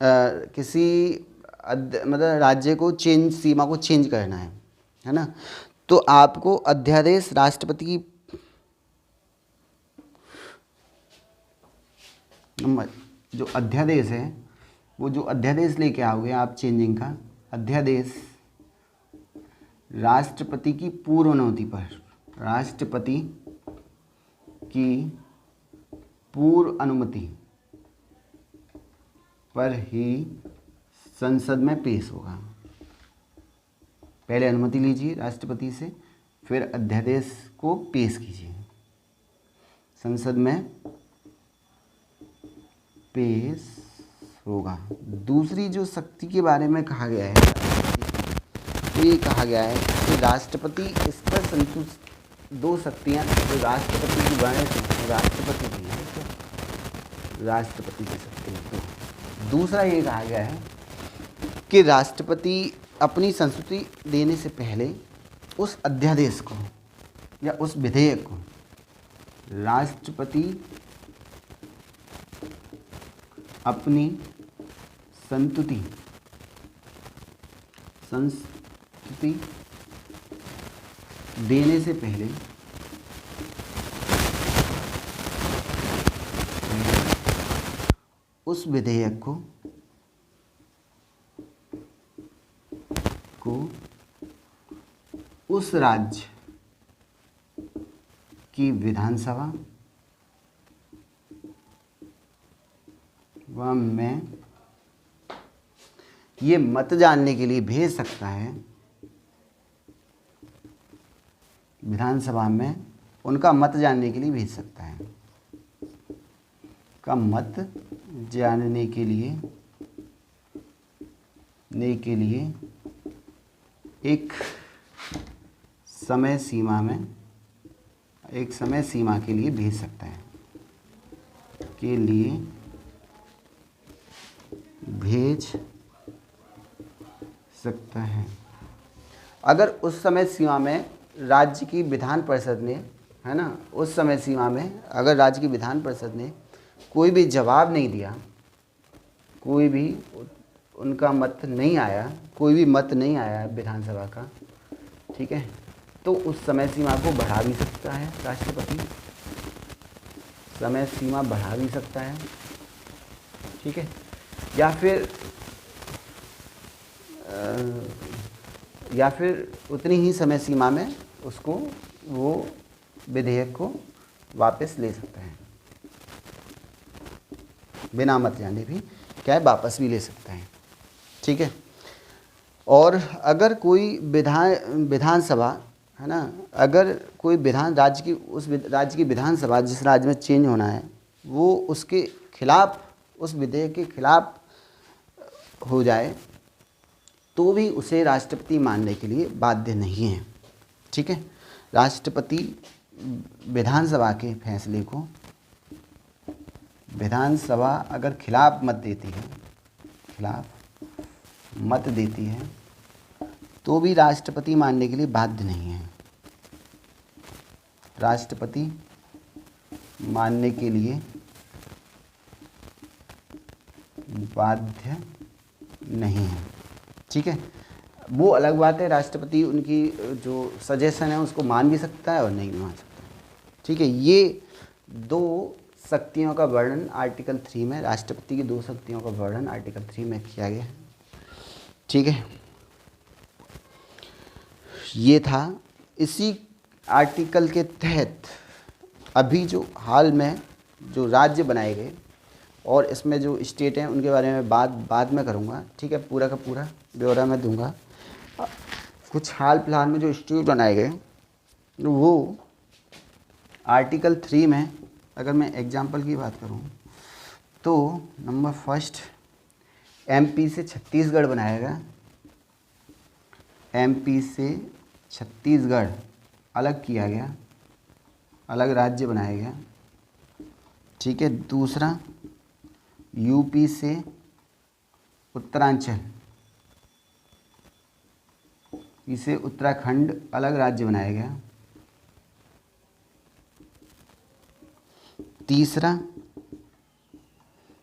A: किसी मतलब राज्य को सीमा को चेंज करना है ना, तो आपको अध्यादेश राष्ट्रपति की जो अध्यादेश है वो जो अध्यादेश लेके आओगे आप चेंजिंग का अध्यादेश राष्ट्रपति की पूर्व अनुमति पर, राष्ट्रपति की पूर्व अनुमति पर ही संसद में पेश होगा। पहले अनुमति लीजिए राष्ट्रपति से, फिर अध्यादेश को पेश कीजिए, संसद में पेश होगा। दूसरी जो शक्ति के बारे में कहा गया है, तो ये कहा गया है कि राष्ट्रपति इस पर संतुष्ट, दो शक्तियाँ जो राष्ट्रपति की वर्णित हैं, राष्ट्रपति की हैं, तो राष्ट्रपति की शक्ति है। तो दूसरा ये कहा गया है कि राष्ट्रपति अपनी संस्तुति देने से पहले उस अध्यादेश को या उस विधेयक को राष्ट्रपति अपनी संस्तुति देने से पहले उस विधेयक को उस राज्य की विधानसभा में ये मत जानने के लिए भेज सकता है, विधानसभा में उनका मत जानने के लिए भेज सकता है, का मत जानने के लिए एक समय सीमा के लिए भेज सकता है, के लिए भेज सकता है। अगर उस समय सीमा में राज्य की विधान परिषद ने, है ना, उस समय सीमा में अगर राज्य की विधान परिषद ने कोई भी जवाब नहीं दिया, कोई भी उनका मत नहीं आया, कोई भी मत नहीं आया विधानसभा का, ठीक है, तो उस समय सीमा को बढ़ा भी सकता है राष्ट्रपति, समय सीमा बढ़ा भी सकता है, ठीक है, या फिर उतनी ही समय सीमा में उसको, वो विधेयक को वापस ले सकता है, बिना मत जाने भी क्या है, वापस भी ले सकता है, ठीक है। और अगर कोई विधानसभा, है ना, अगर कोई राज्य की विधानसभा जिस राज्य में चेंज होना है वो उसके खिलाफ, उस विधेयक के खिलाफ हो जाए, तो भी उसे राष्ट्रपति मानने के लिए बाध्य नहीं है, ठीक है। राष्ट्रपति विधानसभा के फैसले को, विधानसभा अगर खिलाफ मत देती है तो भी राष्ट्रपति मानने के लिए बाध्य नहीं है, राष्ट्रपति मानने के लिए बाध्य नहीं है, ठीक है। वो अलग बात है, राष्ट्रपति उनकी जो सजेशन है उसको मान भी सकता है और नहीं मान सकता, ठीक है। ये दो शक्तियों का वर्णन आर्टिकल 3 में, राष्ट्रपति की दो शक्तियों का वर्णन आर्टिकल 3 में किया गया है, ठीक है। ये था। इसी आर्टिकल के तहत अभी जो हाल में जो राज्य बनाए गए और इसमें जो स्टेट हैं उनके बारे में बाद में करूँगा, ठीक है, पूरा का पूरा ब्यौरा मैं दूंगा। कुछ हाल फिलहाल में जो स्टेट बनाए गए वो आर्टिकल 3 में, अगर मैं एग्जाम्पल की बात करूँ तो नंबर फर्स्ट एमपी से छत्तीसगढ़ बनाया गया, एमपी से छत्तीसगढ़ अलग किया गया, अलग राज्य बनाया गया, ठीक है। दूसरा यूपी से उत्तरांचल, इसे उत्तराखंड अलग राज्य बनाया गया। तीसरा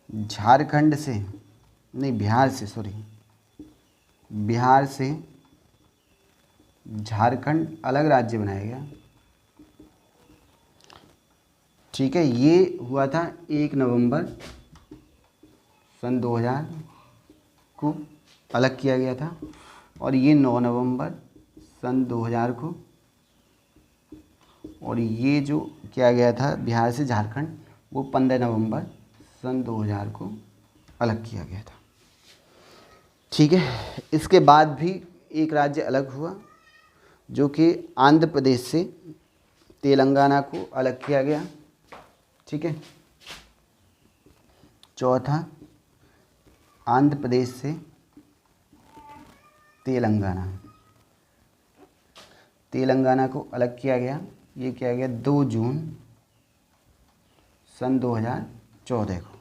A: झारखंड से, नहीं बिहार से, सॉरी, बिहार से झारखंड अलग राज्य बनाया गया, ठीक है। ये हुआ था 1 नवंबर सन 2000, को अलग किया गया था, और ये 9 नवंबर सन 2000 को, और ये जो किया गया था बिहार से झारखंड, वो 15 नवंबर सन 2000 को अलग किया गया था। ठीक है, इसके बाद भी एक राज्य अलग हुआ, जो कि आंध्र प्रदेश से तेलंगाना को अलग किया गया। ठीक है, चौथा आंध्र प्रदेश से तेलंगाना को अलग किया गया। ये किया गया 2 जून सन 2014 को।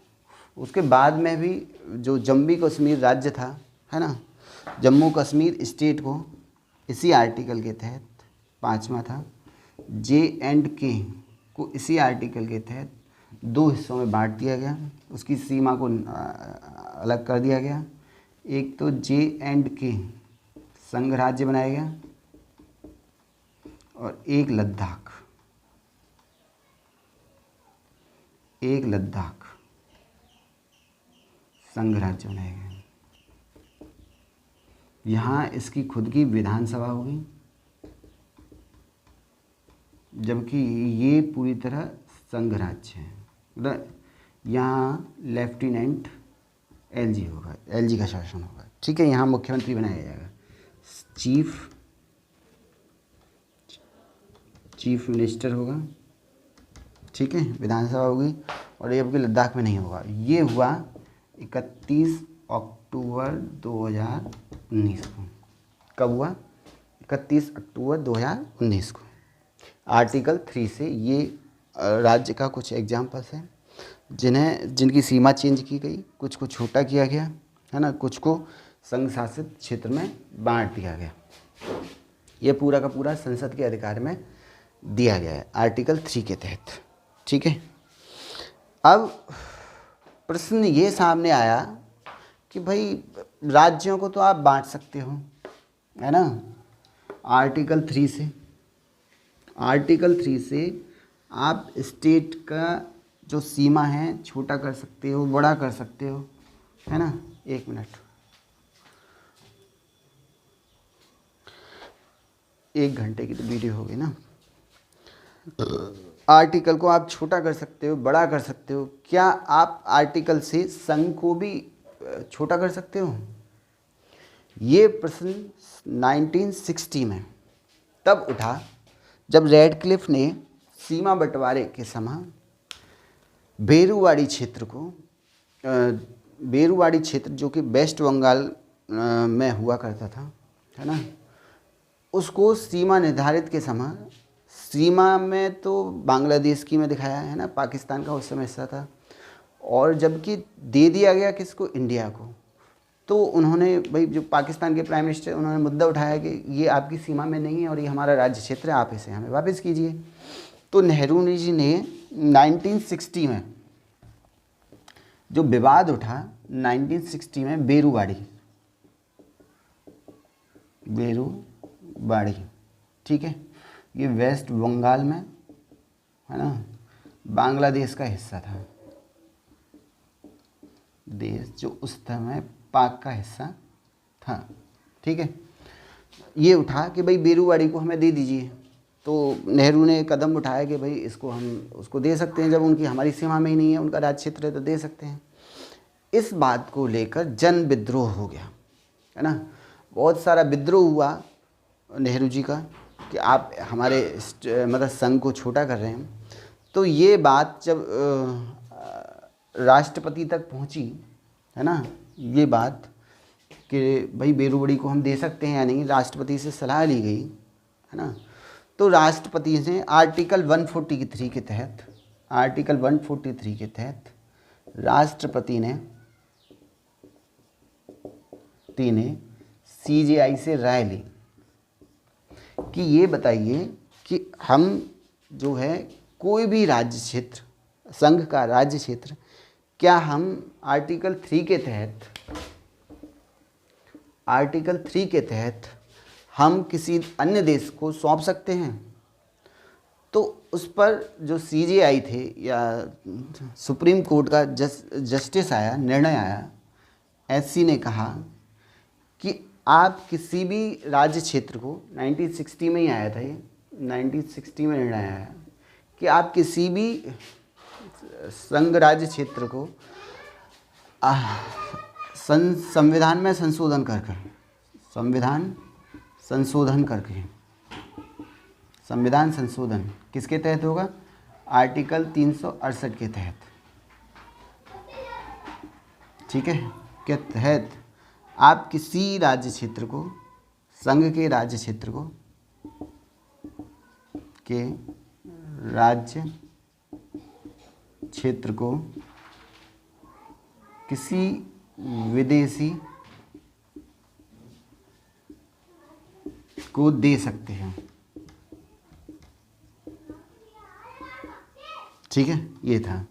A: उसके बाद में भी जो जम्मू कश्मीर राज्य था, है ना, जम्मू कश्मीर स्टेट को इसी आर्टिकल के तहत, 5वां था, J&K को इसी आर्टिकल के तहत 2 हिस्सों में बांट दिया गया। उसकी सीमा को अलग कर दिया गया। एक तो J&K संघ राज्य बनाया गया, और एक लद्दाख संघ राज्य बनाया गया। यहाँ इसकी खुद की विधानसभा होगी, जबकि ये पूरी तरह संघ राज्य है। मतलब यहाँ लेफ्टिनेंट एलजी होगा, एलजी का शासन होगा। ठीक है, यहाँ मुख्यमंत्री बनाया जाएगा, चीफ मिनिस्टर होगा। ठीक है, विधानसभा होगी, और ये आपके लद्दाख में नहीं होगा। ये हुआ 31 अक्टूबर 2019 को। कब हुआ? 31 अक्टूबर 2019 को। आर्टिकल 3 से ये राज्य का कुछ एग्जाम्पल्स हैं जिनकी सीमा चेंज की गई, कुछ को छोटा किया गया, है ना, कुछ को संघ शासित क्षेत्र में बांट दिया गया। ये पूरा का पूरा संसद के अधिकार में दिया गया है आर्टिकल 3 के तहत। ठीक है, अब प्रश्न ये सामने आया कि भाई राज्यों को तो आप बांट सकते हो, है ना, आर्टिकल 3 से आप स्टेट का जो सीमा है छोटा कर सकते हो, बड़ा कर सकते हो, है ना। 1 मिनट, 1 घंटे की तो वीडियो होगी ना। आर्टिकल को आप छोटा कर सकते हो, बड़ा कर सकते हो। क्या आप आर्टिकल से संघ को भी छोटा कर सकते हो? ये प्रश्न 1960 में तब उठा जब रेडक्लिफ ने सीमा बंटवारे के समय बेरुवाड़ी क्षेत्र जो कि वेस्ट बंगाल में हुआ करता था, है ना, उसको सीमा निर्धारित के समय, सीमा में तो बांग्लादेश की में दिखाया है ना, पाकिस्तान का उस समय हिस्सा था, और जबकि दे दिया गया किसको? इंडिया को। तो उन्होंने, भाई जो पाकिस्तान के प्राइम मिनिस्टर, उन्होंने मुद्दा उठाया कि ये आपकी सीमा में नहीं है और ये हमारा राज्य क्षेत्र है, आप इसे हमें वापस कीजिए। तो नेहरू जी ने 1960 में जो विवाद उठा, 1960 में बेरुवाड़ी, ठीक है, ये वेस्ट बंगाल में, है ना, बांग्लादेश का हिस्सा था, देश जो उस समय पाक का हिस्सा था। ठीक है, ये उठा कि भाई बेरुवाड़ी को हमें दे दीजिए। तो नेहरू ने कदम उठाया कि भाई इसको हम उसको दे सकते हैं, जब उनकी हमारी सीमा में ही नहीं है, उनका राज्य क्षेत्र है तो दे सकते हैं। इस बात को लेकर जन विद्रोह हो गया, है ना, बहुत सारा विद्रोह हुआ नेहरू जी का कि आप हमारे मतलब संघ को छोटा कर रहे हैं। तो ये बात जब राष्ट्रपति तक पहुंची, है ना, ये बात कि भाई बेरुवाड़ी को हम दे सकते हैं या नहीं, राष्ट्रपति से सलाह ली गई, है ना। तो राष्ट्रपति ने आर्टिकल 143 के तहत राष्ट्रपति ने CJI से राय ली कि ये बताइए कि हम जो है कोई भी राज्य क्षेत्र, संघ का राज्य क्षेत्र, क्या हम आर्टिकल 3 के तहत हम किसी अन्य देश को सौंप सकते हैं? तो उस पर जो CJI थे या सुप्रीम कोर्ट का जस्टिस आया, निर्णय आया, एससी ने कहा कि आप किसी भी राज्य क्षेत्र को, 1960 में ही आया था ये, 1960 में निर्णय आया कि आप किसी भी संघ राज्य क्षेत्र को संविधान में संशोधन करके, संविधान संशोधन किसके तहत होगा? आर्टिकल 368 के तहत, ठीक है, के तहत आप किसी राज्य क्षेत्र को, संघ के राज्य क्षेत्र को, किसी विदेशी को दे सकते हैं, ठीक है, ये था।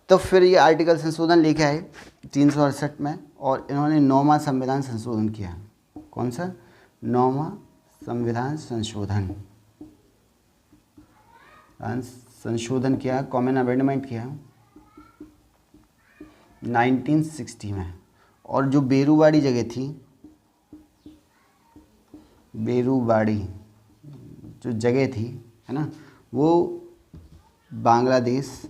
A: तो फिर ये आर्टिकल संशोधन लेके आए 368 में, और इन्होंने 9वां संविधान संशोधन किया। कौन सा? 9वां संविधान संशोधन किया, कॉमन अमेंडमेंट किया 1960 में। और जो बेरूवाड़ी जगह थी, बेरूवाड़ी जो जगह थी, है ना, वो बांग्लादेश,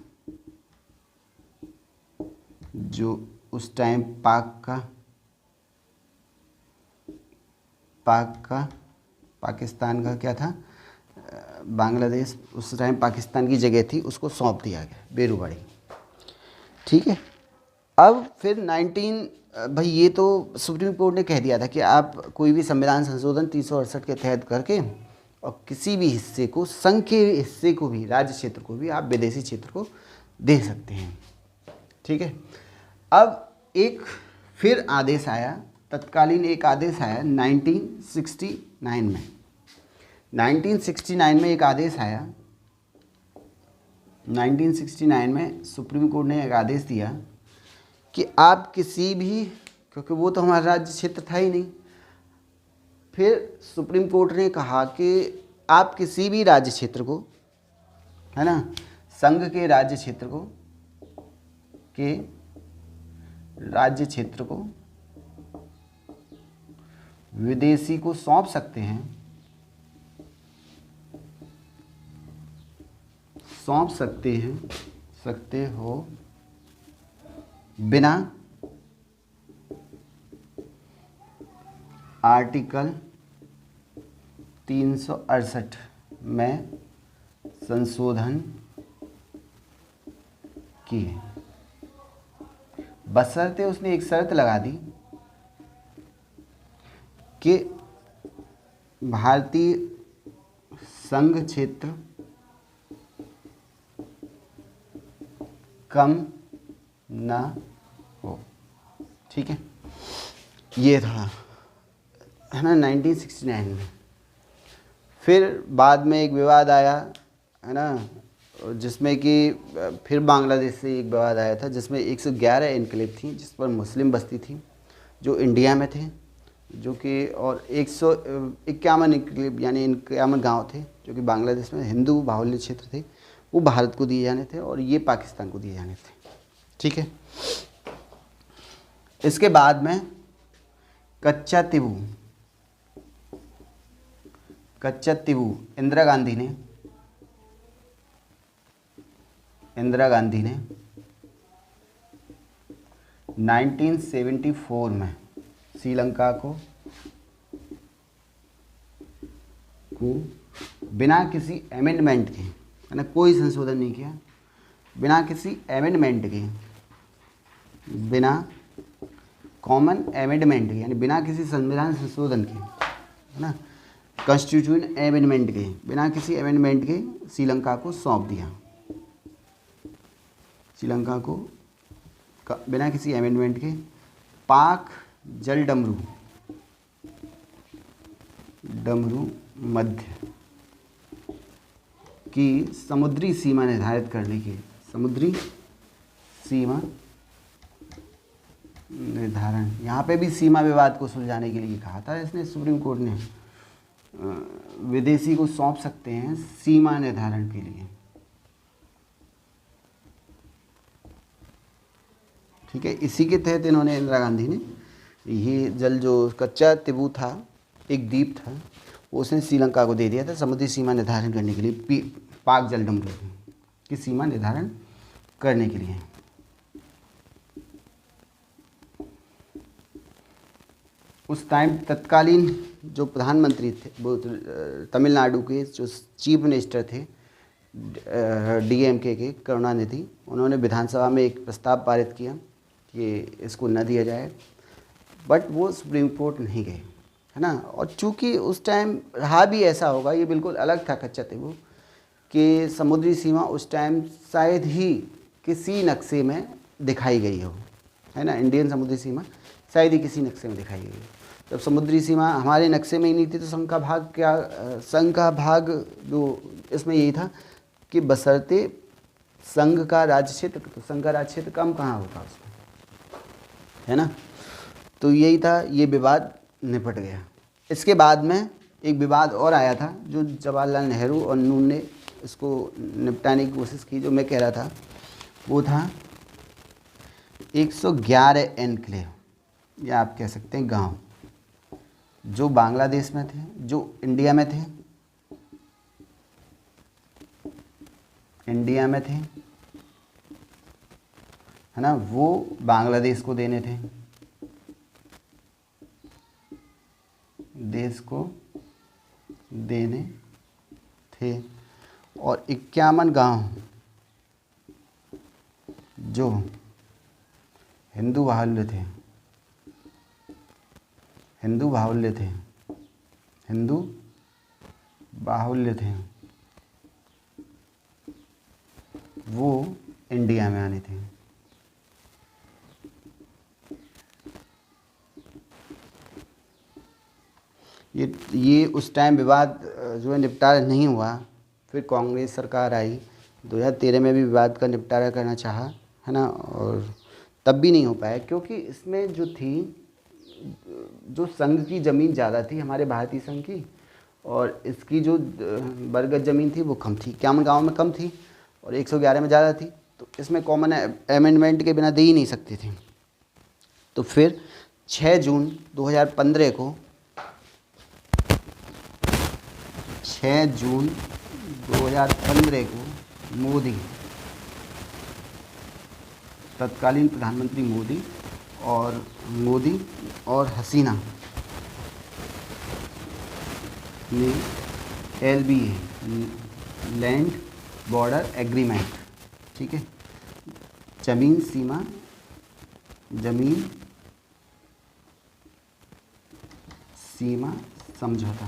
A: जो उस टाइम पाकिस्तान का क्या था, बांग्लादेश उस टाइम पाकिस्तान की जगह थी, उसको सौंप दिया गया बेरूवाड़ी, ठीक है। अब फिर भाई ये तो सुप्रीम कोर्ट ने कह दिया था कि आप कोई भी संविधान संशोधन 368 के तहत करके और किसी भी हिस्से को, संघ के हिस्से को भी, राज्य क्षेत्र को भी आप विदेशी क्षेत्र को दे सकते हैं, ठीक है। अब एक फिर आदेश आया, तत्कालीन एक आदेश आया 1969 में। 1969 में एक आदेश आया, 1969 में सुप्रीम कोर्ट ने एक आदेश दिया कि आप किसी भी, क्योंकि वो तो हमारा राज्य क्षेत्र था ही नहीं, फिर सुप्रीम कोर्ट ने कहा कि आप किसी भी राज्य क्षेत्र को, है ना, संघ के राज्य क्षेत्र को विदेशी को सौंप सकते हैं, सकते हो बिना आर्टिकल 368 में संशोधन किए, बशर्ते उसने एक शर्त लगा दी कि भारतीय संघ क्षेत्र कम ना हो, ठीक है। ये था, है ना, 1969 में। फिर बाद में एक विवाद आया, है ना, जिसमें कि फिर बांग्लादेश से एक विवाद आया था, जिसमें 111 एनक्लेव थी जिस पर मुस्लिम बस्ती थी जो इंडिया में थे, जो कि, और 151 एनक्लेव यानी 51 गाँव थे जो कि बांग्लादेश में हिंदू बाहुल्य क्षेत्र थे, वो भारत को दिए जाने थे और ये पाकिस्तान को दिए जाने थे, ठीक है। इसके बाद में कच्चा तिबू इंदिरा गांधी ने 1974 में श्रीलंका को बिना किसी अमेंडमेंट के, है ना, कोई संशोधन नहीं किया, बिना किसी अमेंडमेंट के, बिना कॉमन अमेंडमेंट के, यानी बिना किसी संविधान संशोधन के, है ना, कॉन्स्टिट्यूशन अमेंडमेंट के, बिना किसी अमेंडमेंट के श्रीलंका को सौंप दिया। श्रीलंका को बिना किसी अमेंडमेंट के पाक जल डमरू मध्य की समुद्री सीमा निर्धारित करने की, समुद्री सीमा निर्धारण, यहाँ पे भी सीमा विवाद को सुलझाने के लिए कहा था इसने, सुप्रीम कोर्ट ने विदेशी को सौंप सकते हैं सीमा निर्धारण के लिए, ठीक है, इसी के तहत इन्होंने, इंदिरा गांधी ने, ये जल जो कच्चा तिबू था, एक द्वीप था, वो उसने श्रीलंका को दे दिया था समुद्री सीमा निर्धारण करने के लिए, पाक जल डंडों की सीमा निर्धारण करने के लिए। उस टाइम तत्कालीन जो प्रधानमंत्री थे वो तमिलनाडु के जो चीफ मिनिस्टर थे डीएमके के करुणानिधि, उन्होंने विधानसभा में एक प्रस्ताव पारित किया कि इसको न दिया जाए, बट वो सुप्रीम कोर्ट नहीं गए, है ना। और चूंकि उस टाइम रहा भी ऐसा होगा, ये बिल्कुल अलग था कच्चा तिबू, कि समुद्री सीमा उस टाइम शायद ही किसी नक्शे में दिखाई गई हो, है ना। इंडियन समुद्री सीमा शायद ही किसी नक्शे में दिखाई गई हो। जब समुद्री सीमा हमारे नक्शे में ही नहीं थी तो संघ का भाग जो इसमें यही था कि बशर्ते संघ का राज्य क्षेत्र, तो संघ का राज्य क्षेत्र कम कहाँ होता उसमें, है ना। तो यही था, ये विवाद निपट गया। इसके बाद में एक विवाद और आया था जो जवाहरलाल नेहरू और नून ने इसको निपटाने की कोशिश की, जो मैं कह रहा था, वो था 111 एनक्लेव, या आप कह सकते हैं गांव, जो बांग्लादेश में थे, जो इंडिया में थे, है ना, वो बांग्लादेश को देने थे, देश को देने थे। और 51 गांव जो हिंदू बाहुल्य थे, हिंदू बाहुल्य थे, वो इंडिया में आने थे। ये उस टाइम विवाद जो है निपटारा नहीं हुआ। फिर कांग्रेस सरकार आई, 2013 में भी विवाद का निपटारा करना चाहा, है ना, और तब भी नहीं हो पाया, क्योंकि इसमें जो थी, जो संघ की ज़मीन ज़्यादा थी हमारे भारतीय संघ की, और इसकी जो बरगद ज़मीन थी वो कम थी, 51 गाँव में कम थी और 111 में ज़्यादा थी, तो इसमें कॉमन अमेंडमेंट के बिना दे ही नहीं सकती थी। तो फिर 6 जून 2015 को 6 जून 2015 को मोदी, तत्कालीन प्रधानमंत्री मोदी और हसीना ने LBA, लैंड बॉर्डर एग्रीमेंट, ठीक है, जमीन सीमा समझौता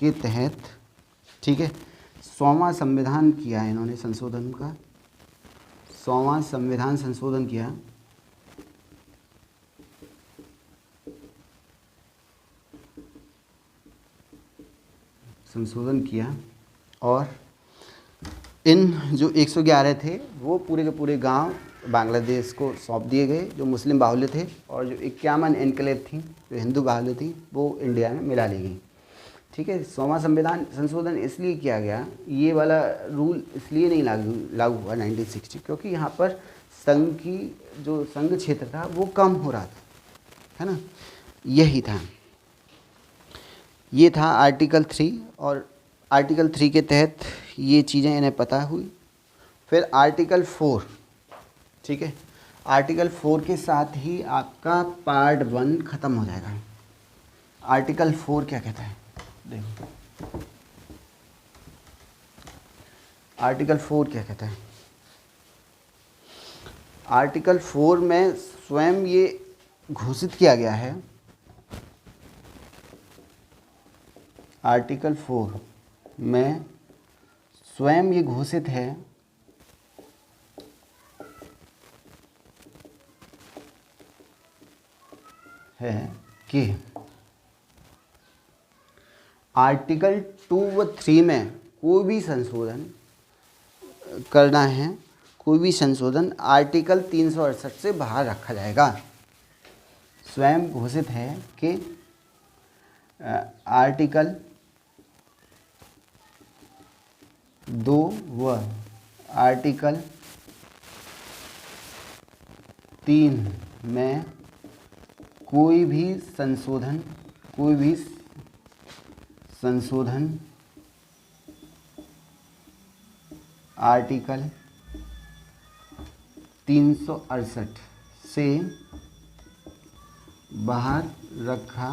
A: के तहत, ठीक है, 100वां संविधान किया है इन्होंने, संशोधन का 100वां संविधान संशोधन किया, और इन जो 111 थे वो पूरे के पूरे गांव बांग्लादेश को सौंप दिए गए, जो मुस्लिम बाहुल्य थे, और जो 51 एनक्लेव थी जो हिंदू बाहुल्य थी वो इंडिया में मिला ली गई, ठीक है। 100वां संविधान संशोधन इसलिए किया गया, ये वाला रूल इसलिए नहीं लागू हुआ 1960, क्योंकि यहाँ पर संघ की जो संघ क्षेत्र था वो कम हो रहा था, है ना। यही था, ये था आर्टिकल 3, और आर्टिकल 3 के तहत ये चीज़ें इन्हें पता हुई। फिर आर्टिकल 4, ठीक है, आर्टिकल 4 के साथ ही आपका पार्ट 1 ख़त्म हो जाएगा। आर्टिकल 4 क्या कहता है, देखो आर्टिकल 4 क्या कहता है। आर्टिकल 4 में स्वयं ये घोषित किया गया है, आर्टिकल 4 में स्वयं ये घोषित है कि आर्टिकल 2 व 3 में कोई भी संशोधन करना है, कोई भी संशोधन आर्टिकल 368 से बाहर रखा जाएगा। स्वयं घोषित है कि आर्टिकल 2 व आर्टिकल 3 में कोई भी संशोधन आर्टिकल 368 से बाहर रखा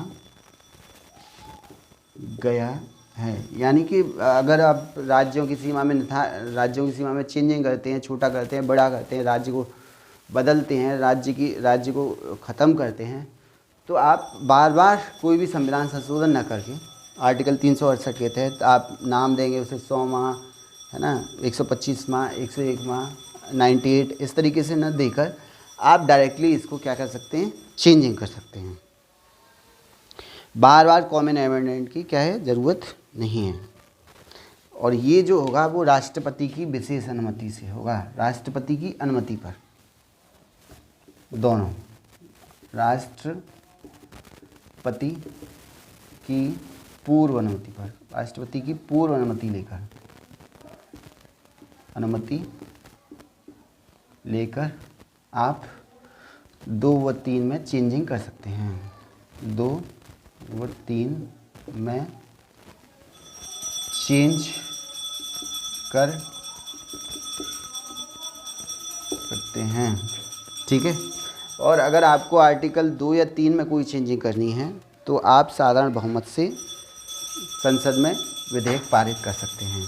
A: गया है। यानी कि अगर आप राज्यों की सीमा में चेंजिंग करते हैं, छोटा करते हैं, बड़ा करते हैं, राज्य को बदलते हैं, राज्य को ख़त्म करते हैं, तो आप बार बार कोई भी संविधान संशोधन न करके आर्टिकल 368 के तहत आप नाम देंगे उसे 100 माह, है ना, 125 माह, 101 माह, 98, इस तरीके से न देकर आप डायरेक्टली इसको क्या कर सकते हैं, चेंजिंग कर सकते हैं। बार बार कॉमन अमेंडमेंट की क्या है, ज़रूरत नहीं है। और ये जो होगा वो राष्ट्रपति की विशेष अनुमति से होगा, राष्ट्रपति की अनुमति पर, दोनों राष्ट्रपति की पूर्व अनुमति पर, राष्ट्रपति की पूर्व अनुमति लेकर आप 2 व 3 में चेंजिंग कर सकते हैं। 2 व 3 में चेंज कर सकते हैं, ठीक है। और अगर आपको आर्टिकल 2 या 3 में कोई चेंजिंग करनी है तो आप साधारण बहुमत से संसद में विधेयक पारित कर सकते हैं।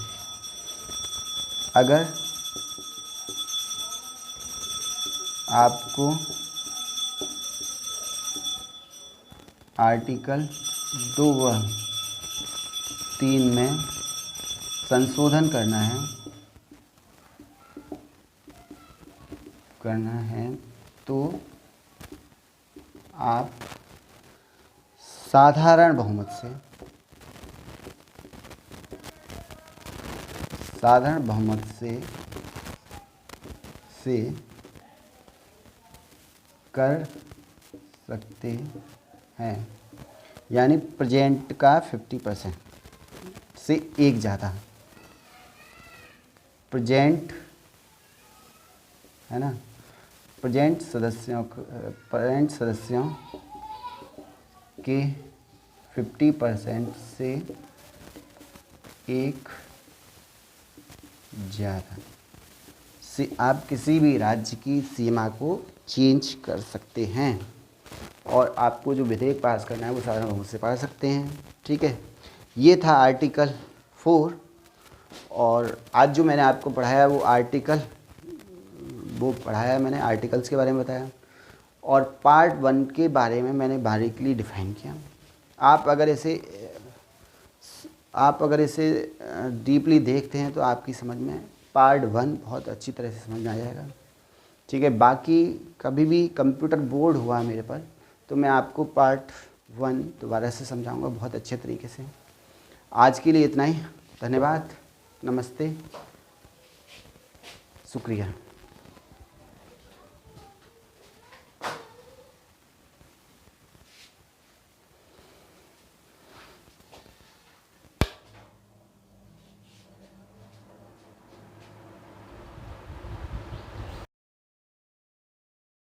A: अगर आपको आर्टिकल 2 व 3 में संशोधन करना है तो आप साधारण बहुमत से कर सकते हैं। यानी प्रेजेंट का 50% से एक ज़्यादा, प्रेजेंट, है ना, प्रेजेंट सदस्यों के 50% से एक ज़्यादा से आप किसी भी राज्य की सीमा को चेंज कर सकते हैं। और आपको जो विधेयक पास करना है वो साधारण बहुमत से पास सकते हैं, ठीक है। ये था आर्टिकल 4। और आज जो मैंने आपको पढ़ाया वो मैंने आर्टिकल्स के बारे में बताया, और पार्ट 1 के बारे में मैंने बारीकली डिफाइन किया। आप अगर इसे डीपली देखते हैं तो आपकी समझ में पार्ट 1 बहुत अच्छी तरह से समझ में आ जाएगा, ठीक है। बाकी कभी भी कंप्यूटर बोर्ड हुआ मेरे पर तो मैं आपको पार्ट 1 दोबारा से समझाऊंगा बहुत अच्छे तरीके से। आज के लिए इतना ही, धन्यवाद, नमस्ते, शुक्रिया।